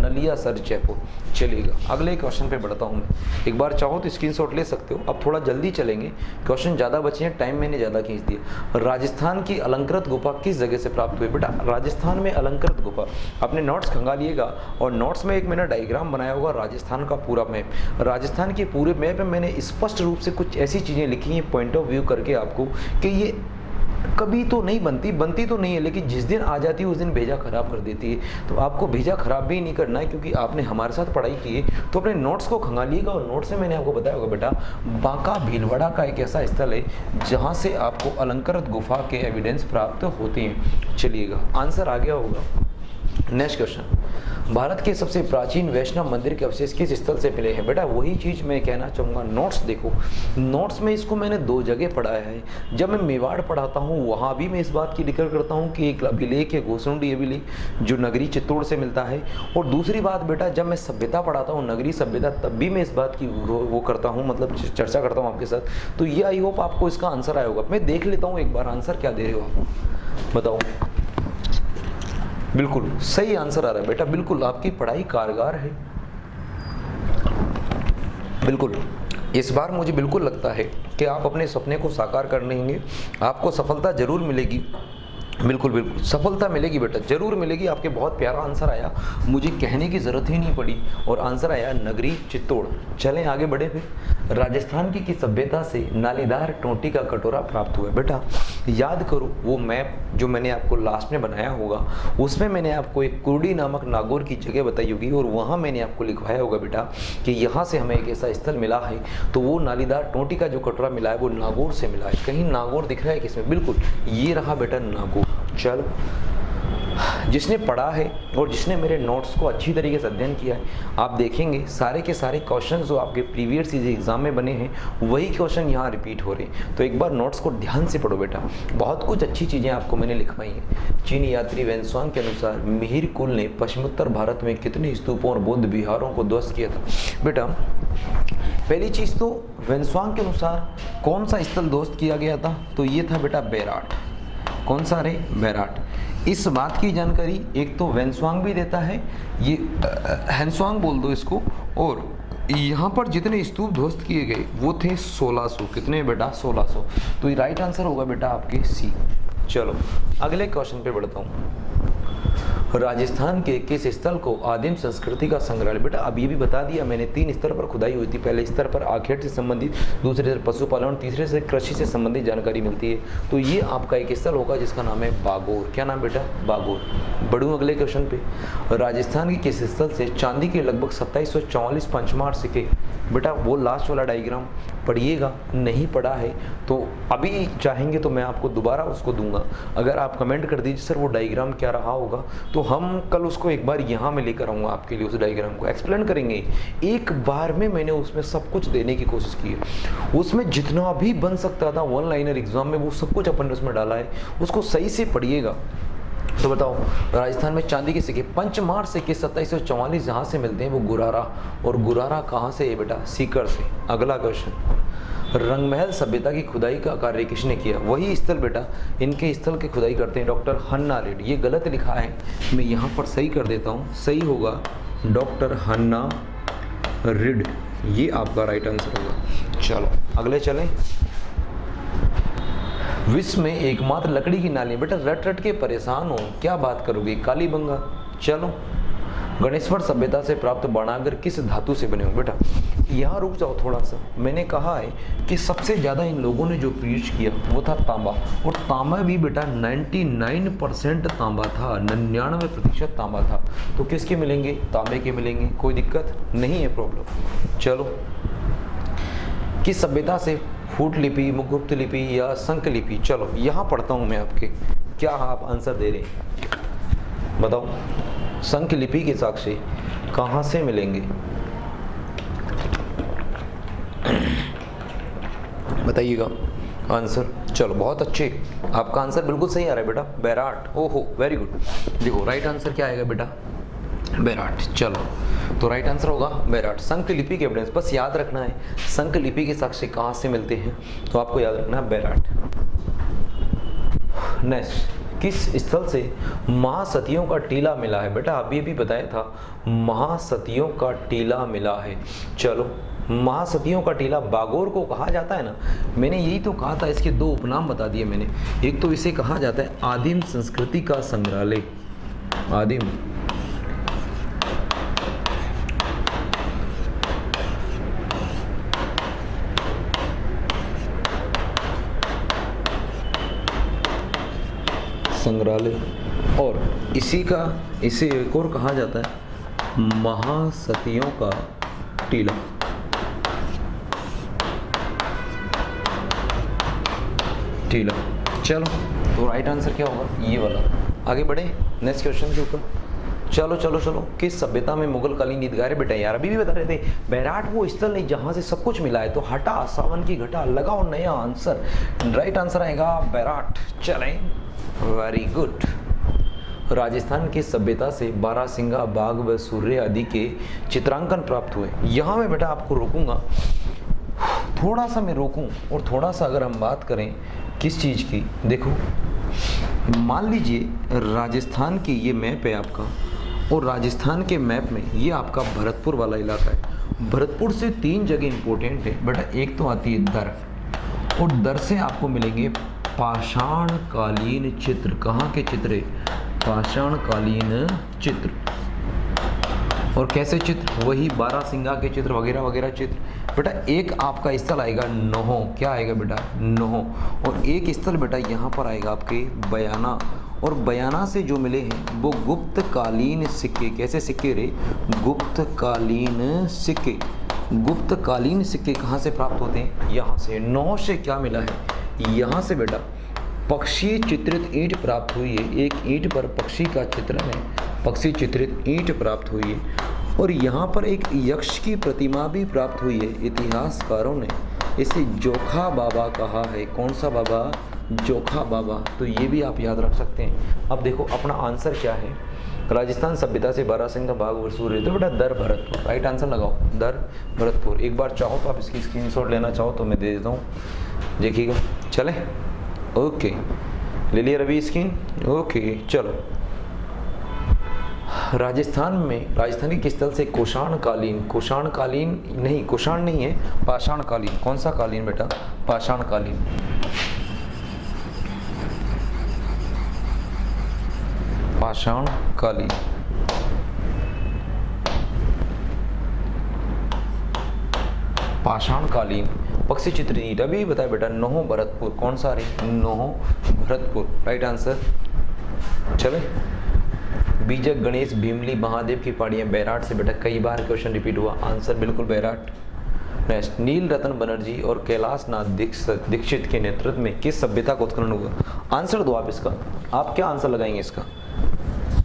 नलियासर जयपुर। चलिएगा अगले क्वेश्चन पे बढ़ता हूँ मैं। एक बार चाहो तो स्क्रीनशॉट ले सकते हो। अब थोड़ा जल्दी चलेंगे, क्वेश्चन ज़्यादा बचे हैं, टाइम मैंने ज़्यादा खींच दिया। राजस्थान की अलंकृत गुफा किस जगह से प्राप्त हुई? बेटा राजस्थान में अलंकृत गुफा, अपने नोट्स खंगालिएगा और नोट्स में एक मैंने डायग्राम बनाया होगा राजस्थान का पूरा मैप। राजस्थान के पूरे मैप में मैंने स्पष्ट रूप से कुछ ऐसी चीज़ें लिखी हैं पॉइंट ऑफ व्यू करके आपको कि ये कभी तो नहीं बनती तो नहीं है, लेकिन जिस दिन आ जाती है उस दिन भेजा खराब कर देती है। तो आपको भेजा खराब भी नहीं करना है, क्योंकि आपने हमारे साथ पढ़ाई की है। तो अपने नोट्स को खंगालिएगा और नोट्स में मैंने आपको बताया होगा बेटा बांका भीलवाड़ा का एक ऐसा स्थल है जहाँ से आपको अलंकृत गुफा के एविडेंस प्राप्त होती हैं। चलिएगा आंसर आ गया होगा। नेक्स्ट क्वेश्चन, भारत के सबसे प्राचीन वैष्णव मंदिर के अवशेष किस स्थल से मिले हैं? बेटा वही चीज़ मैं कहना चाहूँगा, नोट्स देखो, नोट्स में इसको मैंने 2 जगह पढ़ाया है। जब मैं मेवाड़ पढ़ाता हूँ वहाँ भी मैं इस बात की जिक्र करता हूँ कि एक अभिलेख है घोसुंडी अभिलेख जो नगरी चित्तौड़ से मिलता है। और दूसरी बात बेटा जब मैं सभ्यता पढ़ाता हूँ, नगरी सभ्यता, तब भी मैं इस बात की वो करता हूँ, मतलब चर्चा करता हूँ आपके साथ। तो ये आई होप आपको इसका आंसर आया होगा। मैं देख लेता हूँ एक बार आंसर क्या दे रहे हो आप, बताओ। बिल्कुल सही आंसर आ रहा है बेटा, बिल्कुल आपकी पढ़ाई कारगर है। बिल्कुल इस बार मुझे बिल्कुल लगता है कि आप अपने सपने को साकार कर लेंगे, आपको सफलता जरूर मिलेगी। बिल्कुल बिल्कुल सफलता मिलेगी बेटा, जरूर मिलेगी। आपके बहुत प्यारा आंसर आया, मुझे कहने की ज़रूरत ही नहीं पड़ी और आंसर आया नगरी चित्तौड़। चलें आगे बढ़े फिर। राजस्थान की किस सभ्यता से नालीदार टोंटी का कटोरा प्राप्त हुआ? बेटा याद करो वो मैप जो मैंने आपको लास्ट में बनाया होगा, उसमें मैंने आपको एक कुर्डी नामक नागौर की जगह बताई होगी और वहाँ मैंने आपको लिखवाया होगा बेटा कि यहाँ से हमें एक ऐसा स्थल मिला है। तो वो नालीदार टोंटी का जो कटोरा मिला है वो नागौर से मिला है। कहीं नागौर दिख रहा है किसमें? बिल्कुल ये रहा बेटा नागौर। चलो जिसने पढ़ा है और जिसने मेरे नोट्स को अच्छी तरीके से अध्ययन किया है, आप देखेंगे सारे के सारे क्वेश्चन जो आपके प्रीवियस एग्जाम में बने हैं वही क्वेश्चन यहाँ रिपीट हो रहे हैं। तो एक बार नोट्स को ध्यान से पढ़ो बेटा, बहुत कुछ अच्छी चीज़ें आपको मैंने लिखवाई हैं। चीनी यात्री वेन्सवांग के अनुसार मिहिर कुल ने पश्चिमोत्तर भारत में कितने स्तूपों और बौद्ध विहारों को ध्वस्त किया था? बेटा पहली चीज़ तो वेन्सवांग के अनुसार कौन सा स्थल ध्वस्त किया गया था? तो ये था बेटा बैराट। कौन सा रे? बैराट। इस बात की जानकारी एक तो वेन्सवांग भी देता है, ये हैंसवांग बोल दो इसको। और यहाँ पर जितने स्तूप ध्वस्त किए गए वो थे 1600। कितने बेटा? 1600। तो ये राइट आंसर होगा बेटा आपके सी। चलो अगले क्वेश्चन पे बढ़ता हूँ। राजस्थान के किस स्थल को आदिम संस्कृति का संग्रहालय? बेटा अब ये भी बता दिया मैंने, 3 स्तर पर खुदाई हुई थी। पहले स्तर पर आखेट से संबंधित, दूसरे से पशुपालन और तीसरे से कृषि से संबंधित जानकारी मिलती है। तो ये आपका एक स्थल होगा जिसका नाम है बागोर। क्या नाम बेटा? बागोर। बढ़ूँ अगले क्वेश्चन पे। राजस्थान की किस स्थल से चांदी के लगभग 2744 पंचमार सिक्के? बेटा वो लास्ट वाला डायग्राम पढ़िएगा, नहीं पढ़ा है तो अभी चाहेंगे तो मैं आपको दोबारा उसको दूंगा। अगर आप कमेंट कर दीजिए सर वो डायग्राम क्या रहा होगा, तो हम कल उसको एक बार यहाँ में लेकर आऊँगा आपके लिए, उस डायग्राम को एक्सप्लेन करेंगे। एक बार में मैंने उसमें सब कुछ देने की कोशिश की है, उसमें जितना भी बन सकता था 1 लाइनर एग्जाम में वो सब कुछ अपन ने उसमें डाला है, उसको सही से पढ़िएगा। तो बताओ राजस्थान में चांदी के सिक्के, पंचमार सिक्के 2744 जहाँ से मिलते हैं वो गुरारा, और गुरारा कहाँ से है बेटा? सीकर से। अगला क्वेश्चन, रंगमहल सभ्यता की खुदाई का कार्य किसने किया? वही स्थल बेटा, इनके स्थल की खुदाई करते हैं डॉक्टर हन्ना रेड। ये गलत लिखा है, मैं यहाँ पर सही कर देता हूँ, सही होगा डॉक्टर हन्ना रेड, ये आपका राइट आंसर होगा। चलो अगले चलें। विश्व में एकमात्र लकड़ी की नाली, बेटा रट रट के परेशान हो, क्या बात करोगे? कालीबंगा। चलो गणेश्वर सभ्यता से प्राप्त बाणागर किस धातु से बने हो? बेटा यहाँ रुक जाओ थोड़ा सा, मैंने कहा है कि सबसे ज़्यादा इन लोगों ने जो यूज किया वो था तांबा, और तांबा भी बेटा 99% तांबा था, 99% तांबा था। तो किसके मिलेंगे? तांबे के मिलेंगे, कोई दिक्कत नहीं है, प्रॉब्लम। चलो किस सभ्यता से फूट लिपि, मुखगुप्त लिपि या शंख लिपि? चलो यहाँ पढ़ता हूँ मैं आपके, क्या आप आंसर दे रहे हैं बताओ। शंख लिपि के साक्ष्य कहाँ से मिलेंगे बताइएगा आंसर। चलो बहुत अच्छे, आपका आंसर बिल्कुल सही आ रहा है बेटा, बैराट। ओहो वेरी गुड। देखो राइट आंसर क्या आएगा बेटा? बैराट। चलो तो राइट आंसर होगा बैराट। शंख लिपि के एविडेंस बस याद रखना है, शंख लिपि के साक्ष्य कहाँ से मिलते हैं, तो आपको याद रखना है बैराट। नेक्स्ट किस स्थल से महासतियों का टीला मिला है? बेटा अभी अभी बताया था, महासतियों का टीला मिला है। चलो, महासतियों का टीला बागोर को कहा जाता है ना, मैंने यही तो कहा था, इसके दो उपनाम बता दिए मैंने। एक तो इसे कहा जाता है आदिम संस्कृति का संग्रहालय, आदिम संग्रहालय, और इसे एक और कहा जाता है महासतियों का टीला। टीला। चलो, तो राइट आंसर क्या होगा? ये वाला। आगे बढ़े नेक्स्ट क्वेश्चन के ऊपर। चलो चलो चलो, किस सभ्यता में मुगल कालीन ईदगाह? बेटा यार अभी भी बता रहे थे, बैराट वो स्थल नहीं जहां से सब कुछ मिला है, तो हटा सावन की घटा, लगाओ नया आंसर। राइट आंसर आएगा बैराट। चलें, वेरी गुड। राजस्थान की सभ्यता से बारहसिंगा, बाघ व सूर्य आदि के चित्रांकन प्राप्त हुए। यहाँ मैं बेटा आपको रोकूंगा, थोड़ा सा मैं रोकूं, और थोड़ा सा अगर हम बात करें किस चीज़ की, देखो मान लीजिए राजस्थान की ये मैप है आपका, और राजस्थान के मैप में ये आपका भरतपुर वाला इलाका है। भरतपुर से 3 जगह इंपॉर्टेंट है बेटा, एक तो आती है दर, और दर से आपको मिलेंगे पाषाणकालीन चित्र। कहाँ के चित्र है? पाषाणकालीन चित्र। और कैसे चित्र? वही बारहसिंगा के चित्र वगैरह वगैरह चित्र। बेटा एक आपका स्थल आएगा नोहो, क्या आएगा बेटा? नोहो। और एक स्थल बेटा यहाँ पर आएगा आपके बयाना, और बयाना से जो मिले हैं वो गुप्तकालीन सिक्के। कैसे सिक्के रे? गुप्तकालीन सिक्के। गुप्तकालीन सिक्के कहाँ से प्राप्त होते हैं? यहाँ से। नोहो से क्या मिला है? यहाँ से बेटा पक्षी चित्रित ईंट प्राप्त हुई है। एक ईंट पर पक्षी का चित्रण है, पक्षी चित्रित ईंट प्राप्त हुई है। और यहाँ पर एक यक्ष की प्रतिमा भी प्राप्त हुई है। इतिहासकारों ने इसे जोखा बाबा कहा है। कौन सा बाबा? जोखा बाबा। तो ये भी आप याद रख सकते हैं। अब देखो अपना आंसर क्या है। राजस्थान सभ्यता से बारहसिंगा, बाघ व सूर्य, तो बेटा दर भरतपुर। राइट आंसर लगाओ, दर भरतपुर। एक बार चाहो तो आप इसकी स्क्रीनशॉट लेना चाहो तो मैं दे देता हूँ, देखिएगा। चले, ओके, ले लिया रवि स्क्रीन? ओके, चलो। राजस्थान में, राजस्थानी किस स्थल से कुषाण कालीन नहीं, कुषाण नहीं है, पाषाण कालीन। कौन सा कालीन बेटा? पाषाण कालीन। पाषाण कालीन। पाषाण कालीन पक्षी चित्र ईंट। अभी बताया बेटा नोहो भरतपुर। कौन सा रे? नोहो भरतपुर। Right answer. चले, बीजक, गणेश, भीमली, महादेव की पहाड़ियाँ। बैराट से बेटा कई बार क्वेश्चन रिपीट हुआ, आंसर बिल्कुल बैराट। नेक्स्ट, नील रतन बनर्जी और कैलाश नाथ दीक्षित के नेतृत्व में किस सभ्यता का उत्खनन हुआ? आंसर दो आप इसका। आप क्या आंसर लगाएंगे इसका?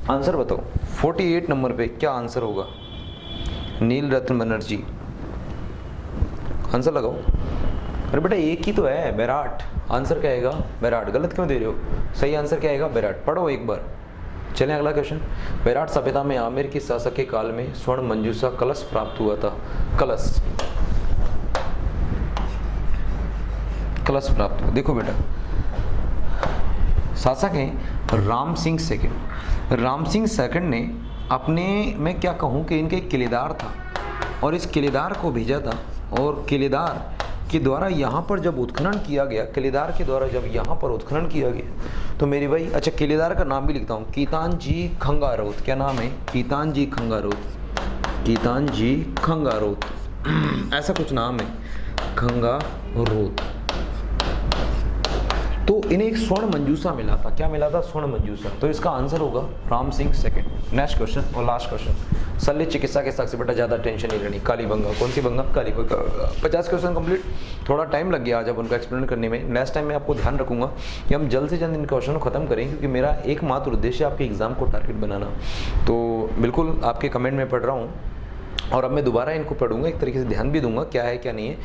आंसर बताओ। 48 नंबर पे क्या आंसर होगा? नील रतन बनर्जी। आंसर लगाओ। अरे बेटा एक ही तो है, बैराट। आंसर क्या आएगा? बैराट। गलत क्यों दे रहे हो? सही आंसर क्या आएगा? बैराट। पढ़ो एक बार। चलें अगला क्वेश्चन। बैराट सभ्यता में आमेर की शासक के काल में स्वर्ण मंजूषा कलश प्राप्त हुआ था। कलश प्राप्त हुआ। देखो बेटा शासक हैं राम सिंह सेकंड। राम सिंह सेकंड ने अपने, मैं क्या कहूँ कि इनके किलेदार था, और इस किलेदार को भेजा था, और किलेदार के द्वारा यहाँ पर जब उत्खनन किया गया, किलेदार के द्वारा जब यहाँ पर उत्खनन किया गया, तो मेरी भाई, अच्छा किलेदार का नाम भी लिखता हूँ, कीतान जी खंगारोत। क्या नाम है? कीतान जी खंगारोत। कीतान जी खंगारोत ऐसा कुछ नाम है, खंगारोत। तो इन्हें एक स्वर्ण मंजूषा मिला था। क्या मिला था? स्वर्ण मंजूषा। तो इसका आंसर होगा Ram Singh second. Next question और लास्ट क्वेश्चन। शल्य चिकित्सा के साथ से बेटा ज़्यादा टेंशन नहीं लेनी। कालीबंगा। कौन सी बंगा? कालीबंगा। 50 question complete. थोड़ा टाइम लग गया आज अब उनका एक्सप्लेन करने में। नेक्स्ट टाइम मैं आपको ध्यान रखूंगा कि हम जल्द से जल्द इन क्वेश्चन को खत्म करें, क्योंकि मेरा एकमात्र उद्देश्य आपके एग्जाम को टारगेट बनाना। तो बिल्कुल आपके कमेंट में पढ़ रहा हूँ, और अब मैं दोबारा इनको पढ़ूंगा, एक तरीके से ध्यान भी दूंगा क्या है क्या नहीं है।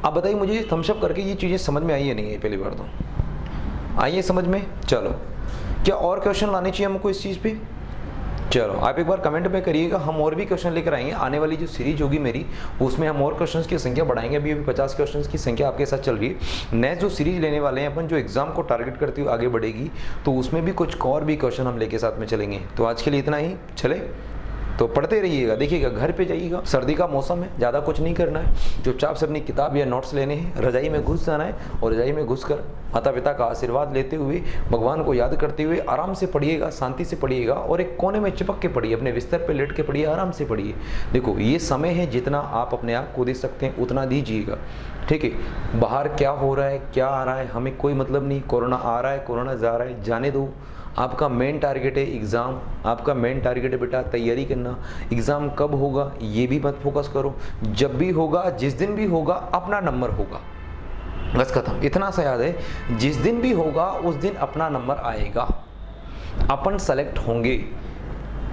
आप बताइए मुझे थम्सअप करके ये चीज़ें समझ में आई है नहीं है? पहली बार तो आइए समझ में। चलो, क्या और क्वेश्चन लाने चाहिए हमको इस चीज़ पे? चलो आप एक बार कमेंट में करिएगा, हम और भी क्वेश्चन लेकर आएंगे। आने वाली जो सीरीज होगी मेरी उसमें हम और क्वेश्चंस की संख्या बढ़ाएंगे। अभी 50 क्वेश्चंस की संख्या आपके साथ चल रही है। नेक्स्ट जो सीरीज लेने वाले हैं अपन, जो एग्जाम को टारगेट करती हुई आगे बढ़ेगी, तो उसमें भी कुछ और भी क्वेश्चन हम लेके साथ में चलेंगे। तो आज के लिए इतना ही, चले तो पढ़ते रहिएगा। देखिएगा घर पे जाइएगा, सर्दी का मौसम है, ज़्यादा कुछ नहीं करना है, चुपचाप से अपनी किताब या नोट्स लेने हैं, रजाई में घुस जाना है और रजाई में घुसकर माता पिता का आशीर्वाद लेते हुए, भगवान को याद करते हुए आराम से पढ़िएगा, शांति से पढ़िएगा और एक कोने में चिपक के पढ़िए, अपने बिस्तर पे लेट के पढ़िए, आराम से पढ़िए। देखो ये समय है, जितना आप अपने आप को दे सकते हैं उतना दीजिएगा, ठीक है। बाहर क्या हो रहा है, क्या आ रहा है, हमें कोई मतलब नहीं। कोरोना आ रहा है, कोरोना जा रहा है, जाने दो। आपका मेन टारगेट है एग्ज़ाम, आपका मेन टारगेट है बेटा तैयारी करना। एग्ज़ाम कब होगा ये भी मत फोकस करो, जब भी होगा, जिस दिन भी होगा, अपना नंबर होगा, बस खत्म। इतना सा याद है, जिस दिन भी होगा उस दिन अपना नंबर आएगा, अपन सेलेक्ट होंगे।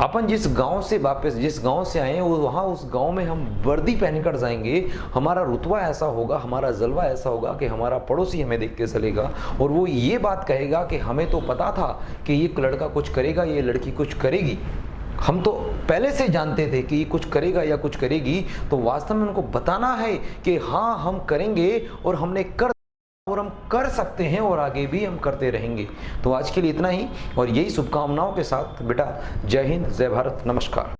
अपन जिस गांव से वापस, जिस गांव से आए हैं वहाँ उस गांव में हम वर्दी पहनकर जाएंगे। हमारा रुतबा ऐसा होगा, हमारा जलवा ऐसा होगा कि हमारा पड़ोसी हमें देख के चलेगा और वो ये बात कहेगा कि हमें तो पता था कि ये लड़का कुछ करेगा, ये लड़की कुछ करेगी, हम तो पहले से जानते थे कि ये कुछ करेगा या कुछ करेगी। तो वास्तव में उनको बताना है कि हाँ हम करेंगे और हमने कर और हम कर सकते हैं और आगे भी हम करते रहेंगे। तो आज के लिए इतना ही और यही शुभकामनाओं के साथ बेटा, जय हिंद, जय भारत, नमस्कार।